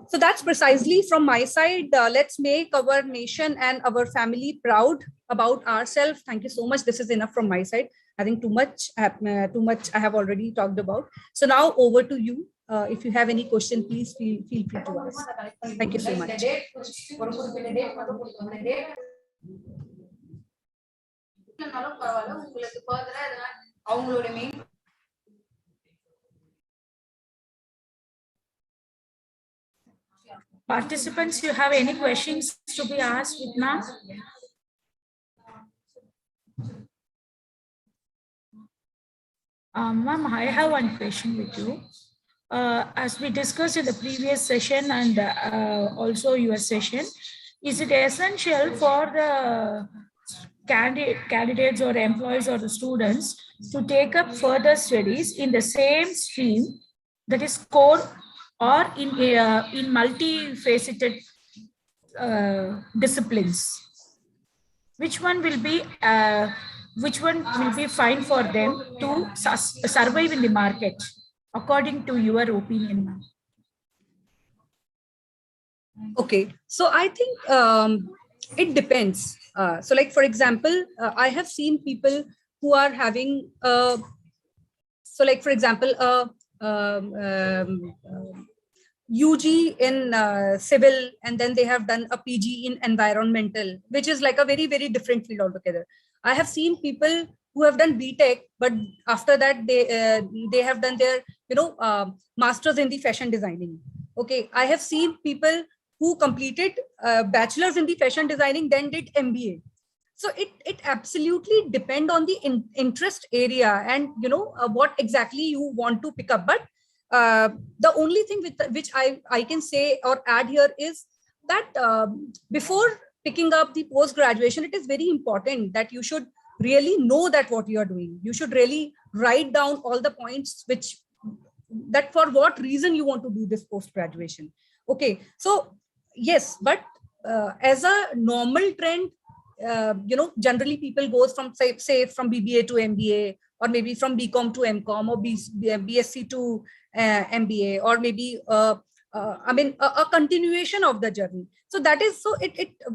so that's precisely from my side. Let's make our nation and our family proud about ourselves. Thank you so much. This is enough from my side. I think too much I have already talked about. So now over to you. If you have any question, please feel free to ask. Thank you so much. Participants, you have any questions to be asked with now? Ma'am, I have one question with you. As we discussed in the previous session and also your session, is it essential for the candidates or employees or the students to take up further studies in the same stream, that is core, or in multifaceted disciplines? Which one will be fine for them to survive in the market, according to your opinion, ma'am? Okay, so I think it depends. So like, for example, I have seen people who are having, so like, for example, UG in civil, and then they have done a PG in environmental, which is like a very, very different field altogether. I have seen people who have done BTech, but after that they have done their masters in the fashion designing. Okay, I have seen people who completed bachelor's in the fashion designing, then did MBA. So it absolutely depend on the interest area, and what exactly you want to pick up. But the only thing which I can say or add here is that before picking up the post graduation, it is very important that you should really know that what you are doing. You should really write down all the points that for what reason you want to do this post graduation. Okay, so yes, but as a normal trend, generally people goes from say from BBA to MBA, or maybe from BCom to MCom, or BSc to MBA, or maybe a continuation of the journey. So that is,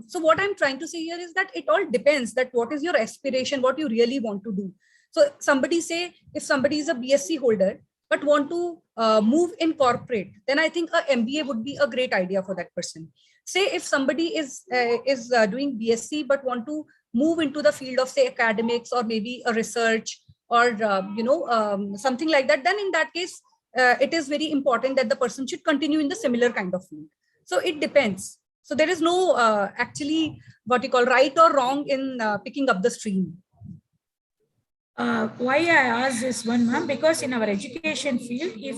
so what I'm trying to say here is that it all depends that what is your aspiration, what you really want to do. So if somebody is a BSc holder but want to move in corporate, then I think a MBA would be a great idea for that person. Say if somebody is doing BSc but want to move into the field of, say, academics, or maybe a research, or something like that, then in that case it is very important that the person should continue in the similar kind of field. So it depends. So there is no actually what you call right or wrong in picking up the stream. Why I ask this one, ma'am, because in our education field, if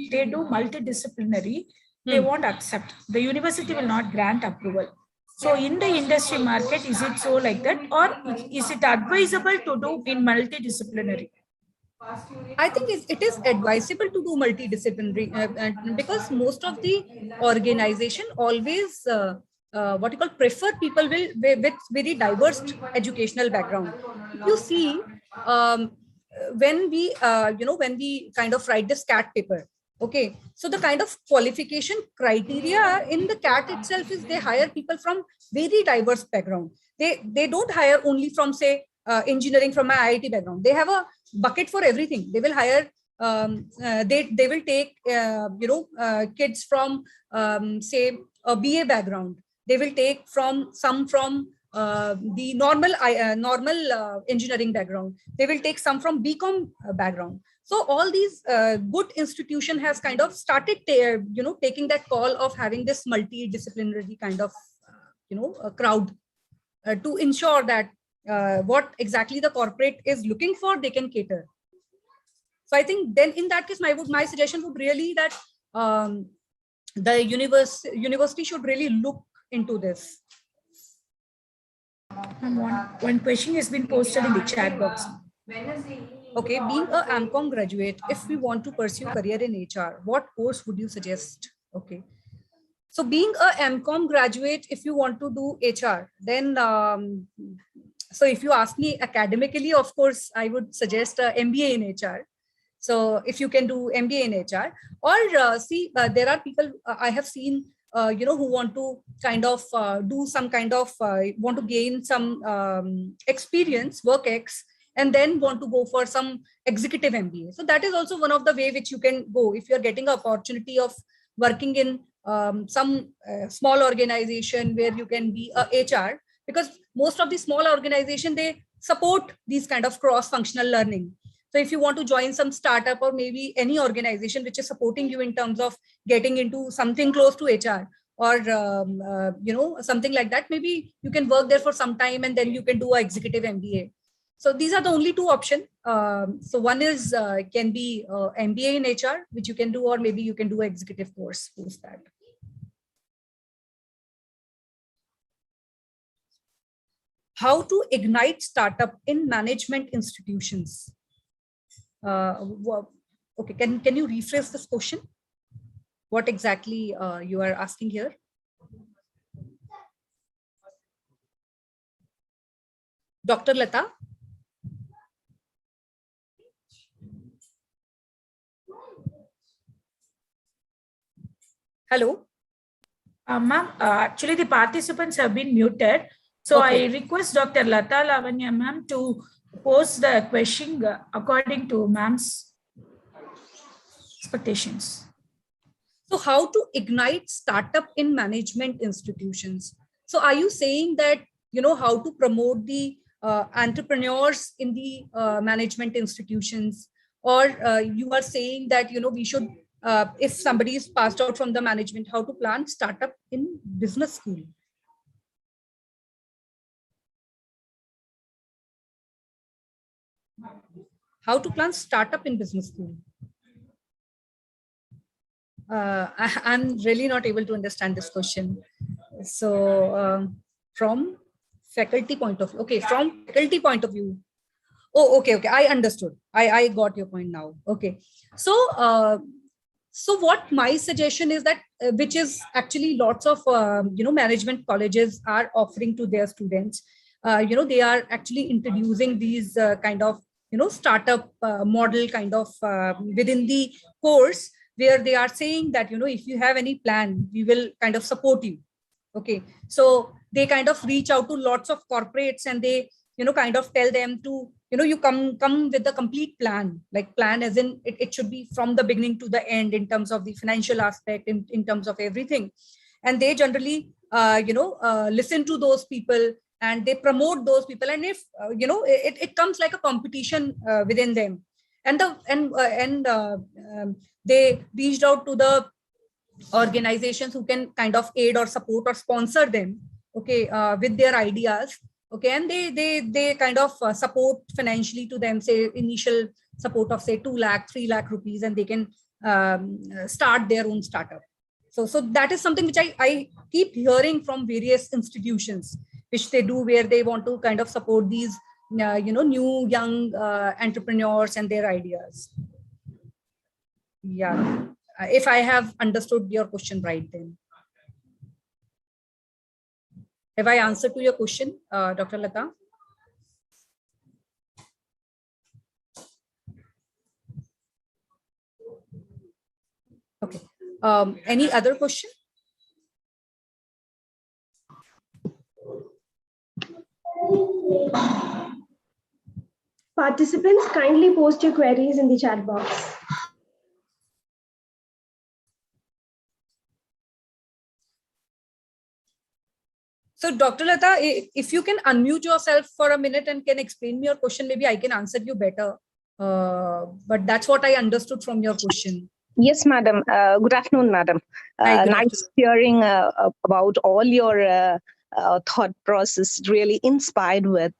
they do multidisciplinary, they won't accept. The university will not grant approval. So in the industry market, is it so like that, or is it advisable to do in multidisciplinary? I think it is advisable to do multidisciplinary, because most of the organization always what you call prefer people with very diverse educational background. If you see, when we when we kind of write this CAT paper, Okay, so the kind of qualification criteria in the CAT itself is they hire people from very diverse background. They don't hire only from, say, engineering from an IIT background. They have a bucket for everything. They will hire they will take kids from say a BA background. They will take from some from the normal engineering background. They will take some from BCom background. So all these good institution has kind of started taking that call of having this multidisciplinary kind of a crowd to ensure that what exactly the corporate is looking for, they can cater. So I think then in that case, my suggestion would really that the university should really look into this. One question has been posted in the chat box. Okay, being a AMCOM graduate, if we want to pursue career in HR, what course would you suggest? Okay, so being a AMCOM graduate, if you want to do HR, then so if you ask me academically, of course, I would suggest a MBA in HR. So if you can do MBA in HR, or there are people I have seen, who want to kind of do some kind of want to gain some experience, work X, and then want to go for some executive MBA. So that is also one of the way which you can go if you're getting an opportunity of working in some small organization where you can be a HR, because most of the small organization, they support these kind of cross-functional learning. So if you want to join some startup or maybe any organization which is supporting you in terms of getting into something close to HR or something like that, maybe you can work there for some time and then you can do an executive MBA. So these are the only two options. So one is can be MBA in HR, which you can do, or maybe you can do an executive course post that. How to ignite startup in management institutions? Okay, can you rephrase this question? What exactly you are asking here? Dr. Lata? Hello? Ma'am, actually the participants have been muted. So okay. I request Dr. Lata Lavanya ma'am to pose the question according to ma'am's expectations. So how to ignite startup in management institutions? So are you saying that, how to promote the entrepreneurs in the management institutions, or you are saying that, we should, if somebody is passed out from the management, how to plan startup in business school? How to plan startup in business school? I'm really not able to understand this question. So from faculty point of view, okay, from faculty point of view. Oh, okay, I understood. I got your point now. Okay, so so what my suggestion is that, which is actually lots of management colleges are offering to their students. They are actually introducing these kind of startup model kind of within the course, where they are saying that, if you have any plan, we will kind of support you. Okay, so they kind of reach out to lots of corporates and they, kind of tell them to, you come with the complete plan, like plan as in it should be from the beginning to the end in terms of the financial aspect, in terms of everything. And they generally, listen to those people and they promote those people. And if, it comes like a competition within them. And they reached out to the organizations who can kind of aid or support or sponsor them, okay, with their ideas, okay, and they kind of support financially to them, say initial support of say 2 lakh 3 lakh rupees, and they can start their own startup. So that is something which I keep hearing from various institutions, which they do, where they want to kind of support these new young entrepreneurs and their ideas. Yeah, if I have understood your question right, then. Have I answered to your question, Dr. Lata? Any other question? Participants, kindly post your queries in the chat box. So Dr. Lata, if you can unmute yourself for a minute and can explain me your question, maybe I can answer you better. But that's what I understood from your question. Yes, madam. Good afternoon, madam. Hi, good Nice afternoon. hearing about all your thought process, really inspired with.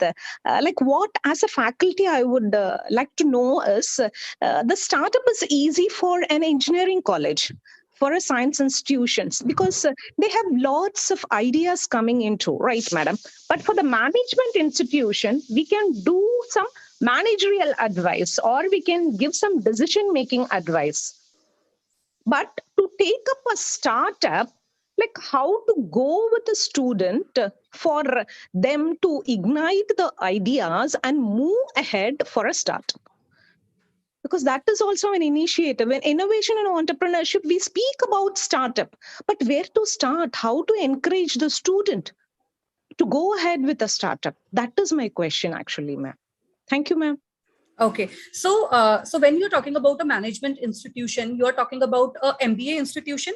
Like what, as a faculty, I would like to know is the startup is easy for an engineering college, for a science institutions, because they have lots of ideas coming into, right, madam? But for the management institution, we can do some managerial advice, or we can give some decision-making advice. But to take up a startup, like how to go with a student for them to ignite the ideas and move ahead for a start. Because that is also an initiative. In innovation and entrepreneurship, we speak about startup, but where to start, how to encourage the student to go ahead with a startup? That is my question, actually, ma'am. Thank you, ma'am. Okay, so so when you're talking about a management institution, you're talking about a MBA institution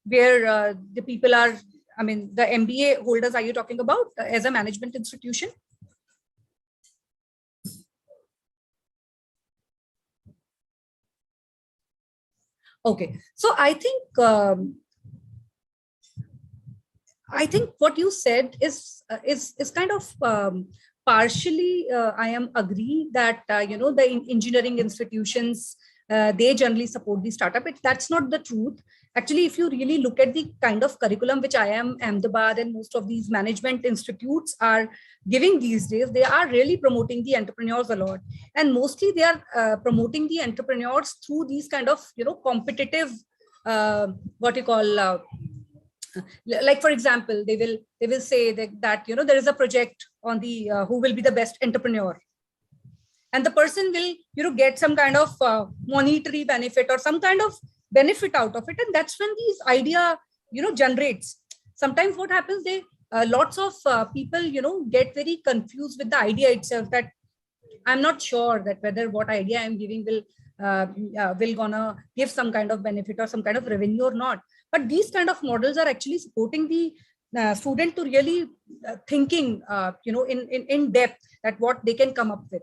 where the people are, I mean, the MBA holders, are you talking about as a management institution? Okay, so I think what you said is kind of partially I am agree that you know, the engineering institutions they generally support the startup. That's not the truth. Actually, if you really look at the kind of curriculum which IIM Ahmedabad and most of these management institutes are giving these days, they are really promoting the entrepreneurs a lot, and mostly they are promoting the entrepreneurs through these kind of, you know, competitive what you call like, for example, they will say that you know, there is a project on the who will be the best entrepreneur, and the person will, you know, get some kind of monetary benefit or some kind of benefit out of it, and that's when these idea, you know, generates. Sometimes what happens, they lots of people, you know, get very confused with the idea itself, that I'm not sure that whether what idea I'm giving will gonna give some kind of benefit or some kind of revenue or not. But these kind of models are actually supporting the student to really thinking, you know, in depth, that what they can come up with.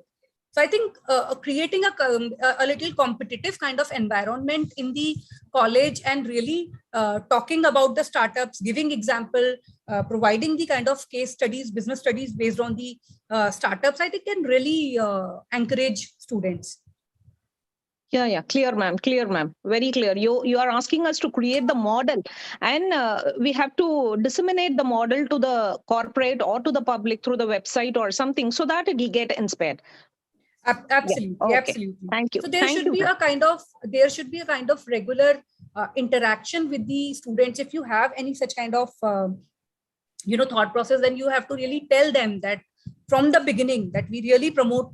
So I think creating a little competitive kind of environment in the college and really talking about the startups, giving example, providing the kind of case studies, business studies based on the startups, I think can really encourage students. Yeah, clear, ma'am. Clear, ma'am. Very clear. You are asking us to create the model, and we have to disseminate the model to the corporate or to the public through the website or something, so that it will get inspired. Absolutely, yeah. Okay. Absolutely. Thank you. So there should be a kind of regular interaction with the students. If you have any such kind of you know, thought process, then you have to really tell them that from the beginning that we really promote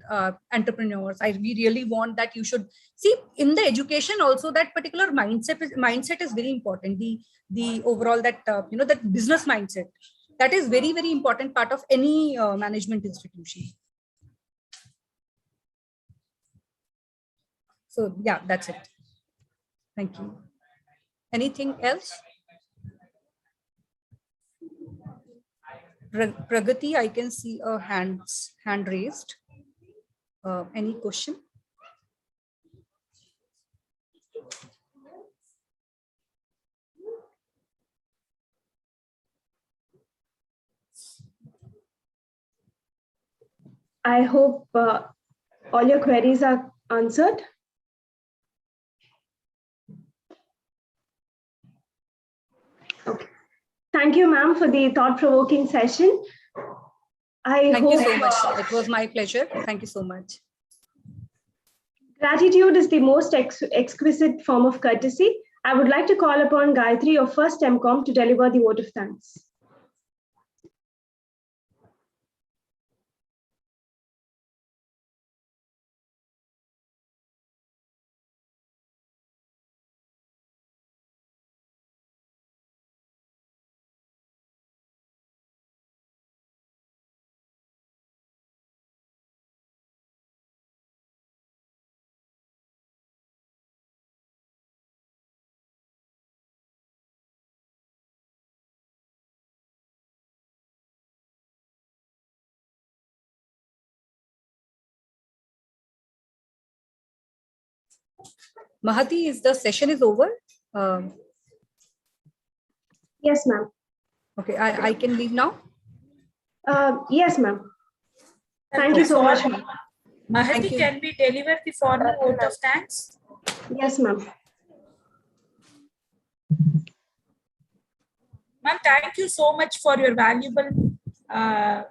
entrepreneurs. We really want that you should see in the education also, that particular mindset is very important. The overall that you know, that business mindset, that is very, very important part of any management institution. So yeah, that's it. Thank you. Anything else? Pragati, I can see a hand raised. Any question? I hope all your queries are answered. Okay. Thank you, ma'am, for the thought-provoking session. Thank you so much. It was my pleasure. Thank you so much. Gratitude is the most exquisite form of courtesy. I would like to call upon Gayatri of First MCOM to deliver the vote of thanks. Mahati, is the session is over? Yes, ma'am. Okay, I can leave now. Yes, ma'am. Thank you so much, ma'am. Mahati, can we deliver the formal vote of thanks? Yes, ma'am. Ma'am, thank you so much for your valuable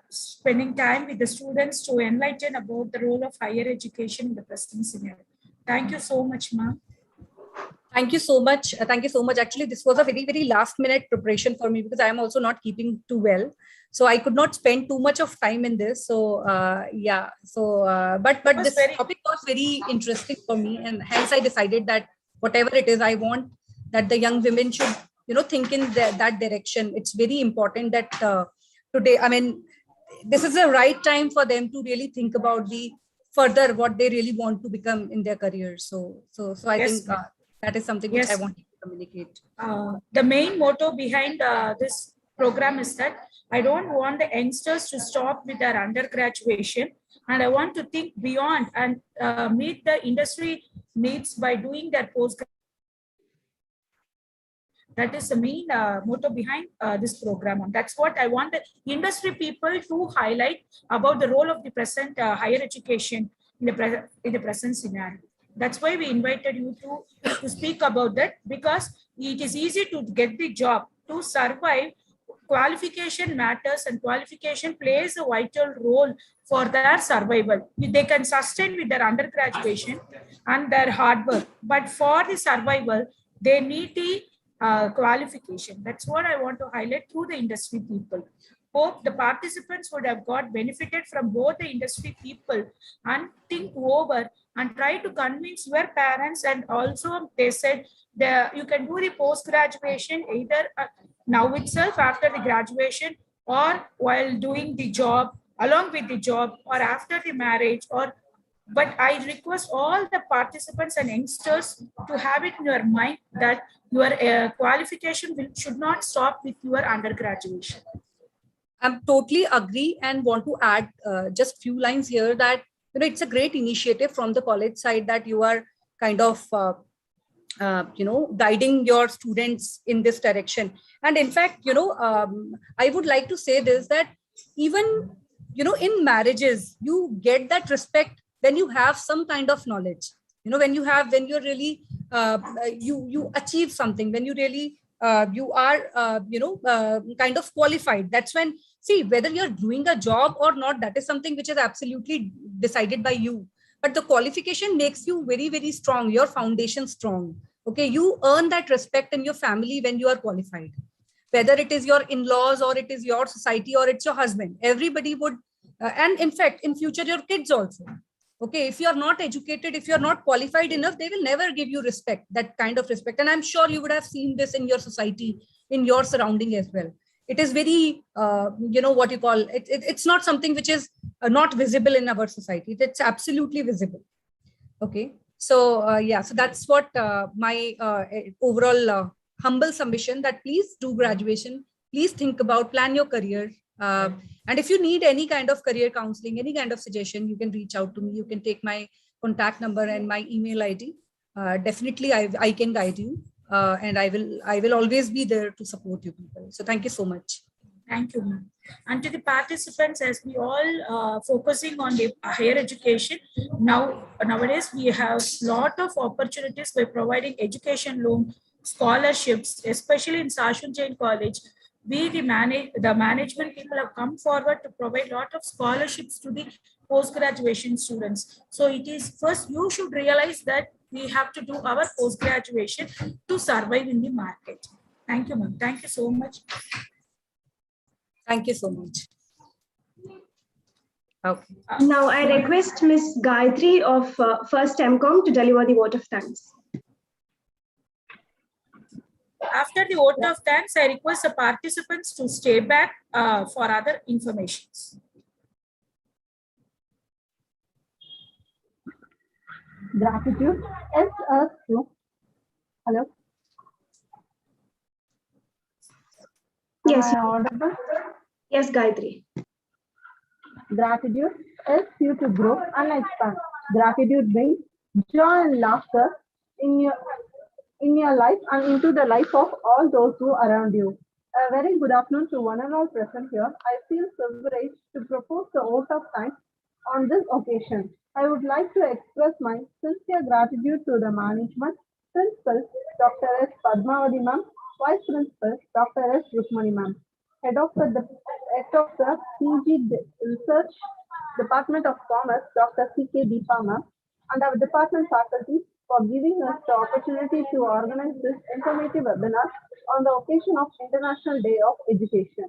spending time with the students to enlighten about the role of higher education in the present scenario. Thank you so much, ma'am. Thank you so much. Thank you so much. Actually, this was a very, very last minute preparation for me because I am also not keeping too well. So I could not spend too much of time in this. So yeah. So but this topic was very interesting for me, and hence I decided that whatever it is, I want that the young women should, you know, think in that direction. It's very important that today, I mean, this is the right time for them to really think about the further what they really want to become in their career. So I think that is something which I want to communicate. The main motto behind this program is that I don't want the youngsters to stop with their undergraduation, and I want to think beyond and meet the industry needs by doing their postgraduation. That is the main motto behind this program. And that's what I want the industry people to highlight about the role of the present higher education in the present scenario. That's why we invited you to speak about that, because it is easy to get the job. To survive, qualification matters, and qualification plays a vital role for their survival. They can sustain with their undergraduation and their hard work, but for the survival, they need the qualification. That's what I want to highlight through the industry people. Hope the participants would have got benefited from both the industry people, and think over and try to convince your parents. And also they said you can do the post-graduation either now itself after the graduation, or while doing the job, along with the job, or after the marriage, or but I request all the participants and youngsters to have it in your mind that your qualification should not stop with your undergraduation. I'm totally agree and want to add just few lines here that, you know, it's a great initiative from the college side that you are kind of, you know, guiding your students in this direction. And in fact, you know, I would like to say this, that even, you know, in marriages, you get that respect when you have some kind of knowledge, you know, when you're really, you achieve something, when you really, you are, you know, kind of qualified. That's when, see, whether you're doing a job or not, that is something which is absolutely decided by you. But the qualification makes you very, very strong, your foundation strong. Okay, you earn that respect in your family when you are qualified. Whether it is your in-laws or it is your society or it's your husband, everybody would, and in fact, in future, your kids also. Okay, if you're not educated, if you're not qualified enough, they will never give you respect, that kind of respect. And I'm sure you would have seen this in your society, in your surrounding as well. It is very, you know, what you call it, it's not something which is not visible in our society. It's absolutely visible. Okay, so yeah, so that's what my overall humble submission, that please do graduation, please think about, plan your career. And if you need any kind of career counseling, any kind of suggestion, you can reach out to me. You can take my contact number and my email ID. Definitely, I can guide you, and I will always be there to support you people. So thank you so much. Thank you, ma'am. And to the participants, as we all focusing on the higher education, nowadays we have a lot of opportunities by providing education loan, scholarships, especially in Sashun Jain College. The management people have come forward to provide a lot of scholarships to the post-graduation students. So it is first, you should realize that we have to do our post-graduation to survive in the market. Thank you, ma'am. Thank you so much. Thank you so much. Okay. Now I request Ms. Gayatri of First MCOM to deliver the vote of thanks. After the vote of thanks, I request the participants to stay back for other informations. Gratitude is a true. Hello. Yes. Am I audible? Yes, Gayatri. Gratitude is you to grow and expand. Gratitude brings joy and laughter in your life and into the life of all those who are around you. A very good afternoon to one and all present here. I feel privileged to propose the vote of thanks on this occasion. I would like to express my sincere gratitude to the management, Principal Dr. S. Padmavati ma'am, Vice Principal Dr. S. Rukmani ma'am, Head of the PG Research Department of Commerce Dr. C.K. Deepa ma'am, and our department faculty for giving us the opportunity to organize this informative webinar on the occasion of International Day of Education.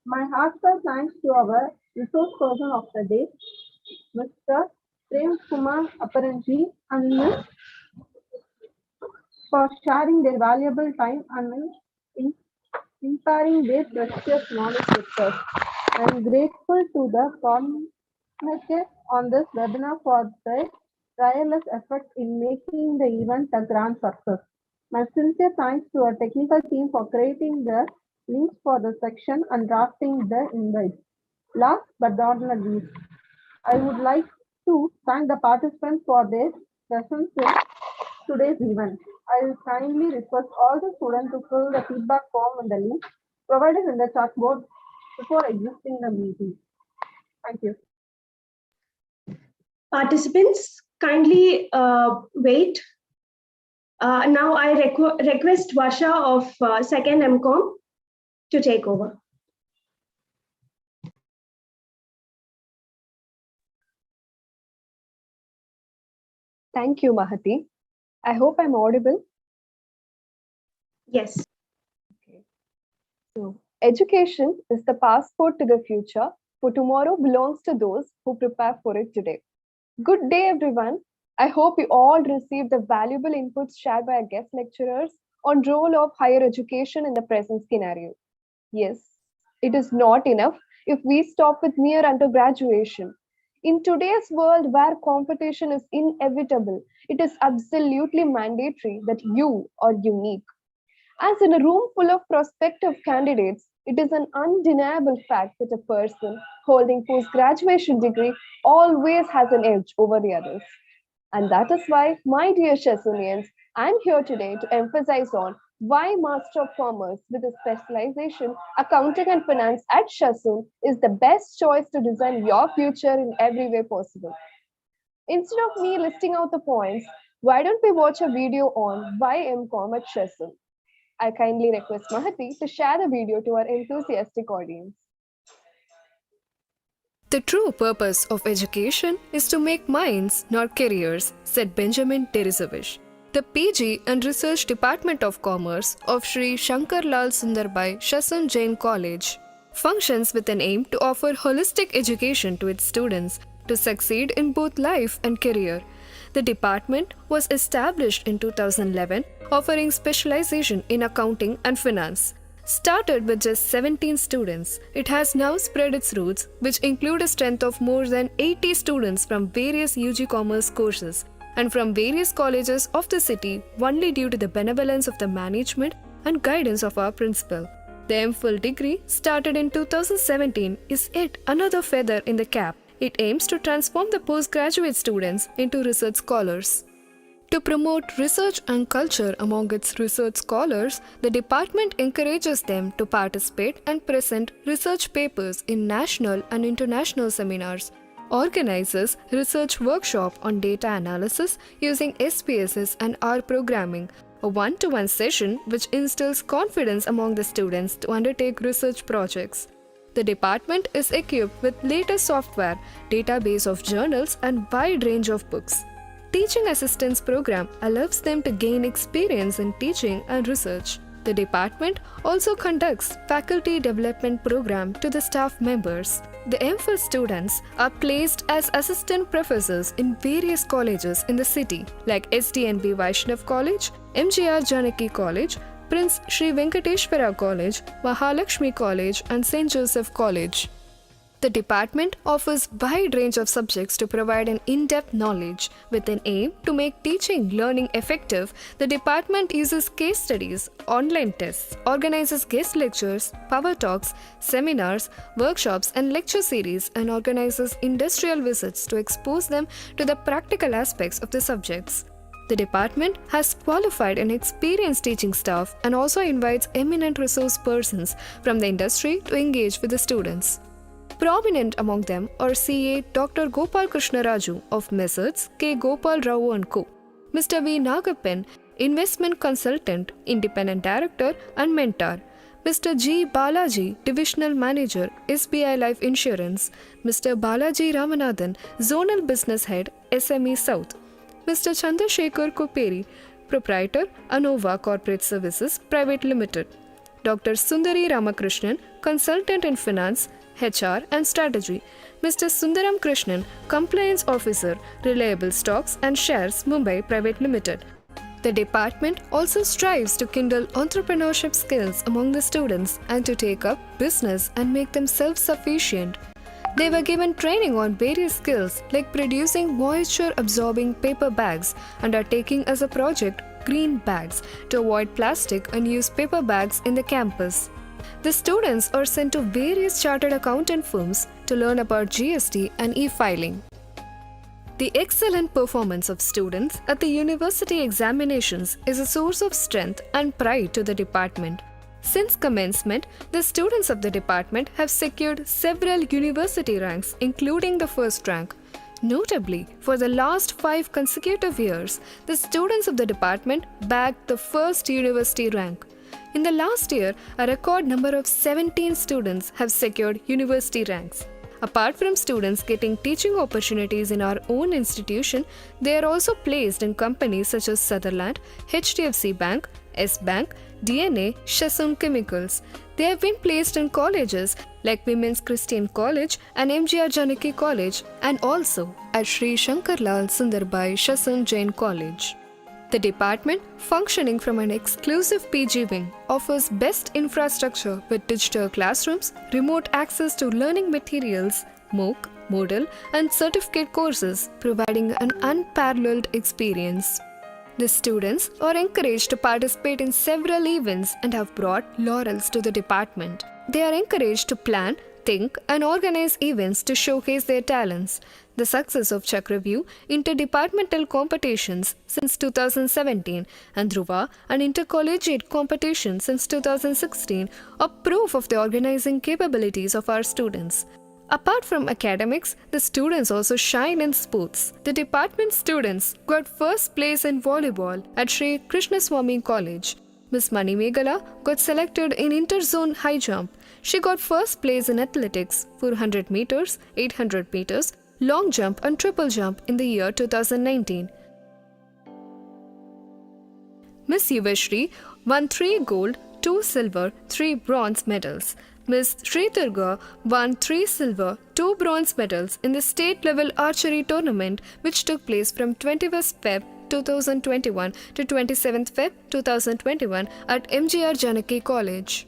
My heartfelt thanks to our resource person of the day, Mr. Prem Kumar Aparanji and Ms. for sharing their valuable time and imparting their precious knowledge with us. I am grateful to the coordinators on this webinar for their tireless efforts in making the event a grand success. My sincere thanks to our technical team for creating the links for the section and drafting the invites. Last but not least, I would like to thank the participants for their presence in today's event. I will kindly request all the students to fill the feedback form in the link provided in the chat board before exiting the meeting. Thank you. Participants, kindly wait. Now I request Varsha of 2nd MCOM to take over. Thank you, Mahati. I hope I'm audible. Yes. Okay. So, education is the passport to the future, for tomorrow belongs to those who prepare for it today. Good day, everyone. I hope you all received the valuable inputs shared by our guest lecturers on role of higher education in the present scenario. Yes, it is not enough if we stop with mere undergraduation. In today's world where competition is inevitable, it is absolutely mandatory that you are unique. As in a room full of prospective candidates, it is an undeniable fact that a person holding post-graduation degree always has an edge over the others. And that is why, my dear Chessonians, I'm here today to emphasize on why Master of Commerce with a specialization Accounting and Finance at Shasun is the best choice to design your future in every way possible. Instead of me listing out the points, why don't we watch a video on why MCOM at Shasun? I kindly request Mahati to share the video to our enthusiastic audience. The true purpose of education is to make minds, not careers, said Benjamin Teresovich. The PG and Research Department of Commerce of Sri Shankar Lal Sundarbai Shasun Jain College functions with an aim to offer holistic education to its students to succeed in both life and career. The department was established in 2011, offering specialization in accounting and finance. Started with just 17 students, it has now spread its roots, which include a strength of more than 80 students from various UG Commerce courses and from various colleges of the city, only due to the benevolence of the management and guidance of our principal. The MPhil degree, started in 2017, is yet another feather in the cap. It aims to transform the postgraduate students into research scholars. To promote research and culture among its research scholars, the department encourages them to participate and present research papers in national and international seminars, organizes research workshop on data analysis using SPSS and R programming, a one-to-one session which instills confidence among the students to undertake research projects. The department is equipped with latest software, database of journals, and wide range of books. Teaching Assistance Program allows them to gain experience in teaching and research. The department also conducts Faculty Development Program to the staff members. The MPhil students are placed as assistant professors in various colleges in the city like SDNB Vaishnav College, MGR Janaki College, Prince Sri Venkateshwara College, Mahalakshmi College, and St. Joseph College. The department offers wide range of subjects to provide an in-depth knowledge. With an aim to make teaching learning effective, the department uses case studies, online tests, organizes guest lectures, power talks, seminars, workshops and lecture series, and organizes industrial visits to expose them to the practical aspects of the subjects. The department has qualified and experienced teaching staff and also invites eminent resource persons from the industry to engage with the students. Prominent among them are CA Dr. Gopal Krishna Raju of Messrs. K. Gopal Rao & Co., Mr. V. Nagappan, Investment Consultant, Independent Director and Mentor, Mr. G. Balaji, Divisional Manager, SBI Life Insurance, Mr. Balaji Ramanathan, Zonal Business Head, SME South, Mr. Chandrasekhar Koperi, Proprietor, Anova Corporate Services Private Limited, Dr. Sundari Ramakrishnan, Consultant in Finance, HR and Strategy, Mr. Sundaram Krishnan, Compliance Officer, Reliable Stocks and Shares, Mumbai Private Limited. The department also strives to kindle entrepreneurship skills among the students and to take up business and make them self-sufficient. They were given training on various skills like producing moisture-absorbing paper bags and are taking as a project green bags to avoid plastic and use paper bags in the campus. The students are sent to various chartered accountant firms to learn about GST and e-filing. The excellent performance of students at the university examinations is a source of strength and pride to the department. Since commencement, the students of the department have secured several university ranks, including the first rank. Notably, for the last 5 consecutive years, the students of the department bagged the first university rank. In the last year, a record number of 17 students have secured university ranks. Apart from students getting teaching opportunities in our own institution, they are also placed in companies such as Sutherland, HDFC Bank, S Bank, DNA, Shasun Chemicals. They have been placed in colleges like Women's Christian College and MGR Janaki College, and also at Sri Shankarlal Sundarbai Shasun Jain College. The department, functioning from an exclusive PG wing, offers best infrastructure with digital classrooms, remote access to learning materials, MOOC, Moodle, and certificate courses, providing an unparalleled experience. The students are encouraged to participate in several events and have brought laurels to the department. They are encouraged to plan, think, and organize events to showcase their talents. The success of Chakravyuh interdepartmental competitions since 2017 and Dhruva, an intercollegiate competition since 2016, are proof of the organizing capabilities of our students. Apart from academics, the students also shine in sports. The department students got first place in volleyball at Sri Krishnaswamy College. Miss Mani Meghala got selected in interzone high jump. She got first place in athletics, 400 meters, 800 meters, long jump and triple jump in the year 2019. Miss Yuvashri won 3 gold, 2 silver, 3 bronze medals. Miss Sri Durga won 3 silver, 2 bronze medals in the state-level archery tournament which took place from 21st Feb 2021 to 27th Feb 2021 at MGR Janaki College.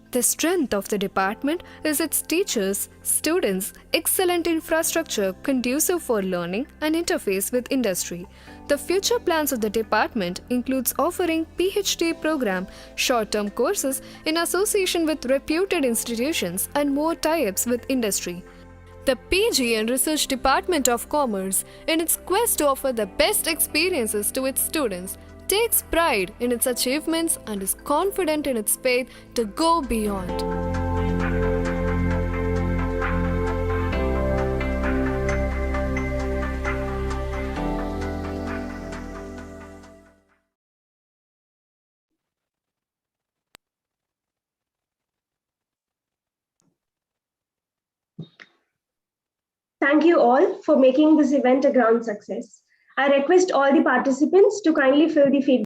The strength of the department is its teachers, students, excellent infrastructure conducive for learning and interface with industry. The future plans of the department includes offering PhD program, short-term courses in association with reputed institutions and more tie-ups with industry. The PG and Research Department of Commerce, in its quest to offer the best experiences to its students, takes pride in its achievements and is confident in its faith to go beyond. Thank you all for making this event a grand success. I request all the participants to kindly fill the feedback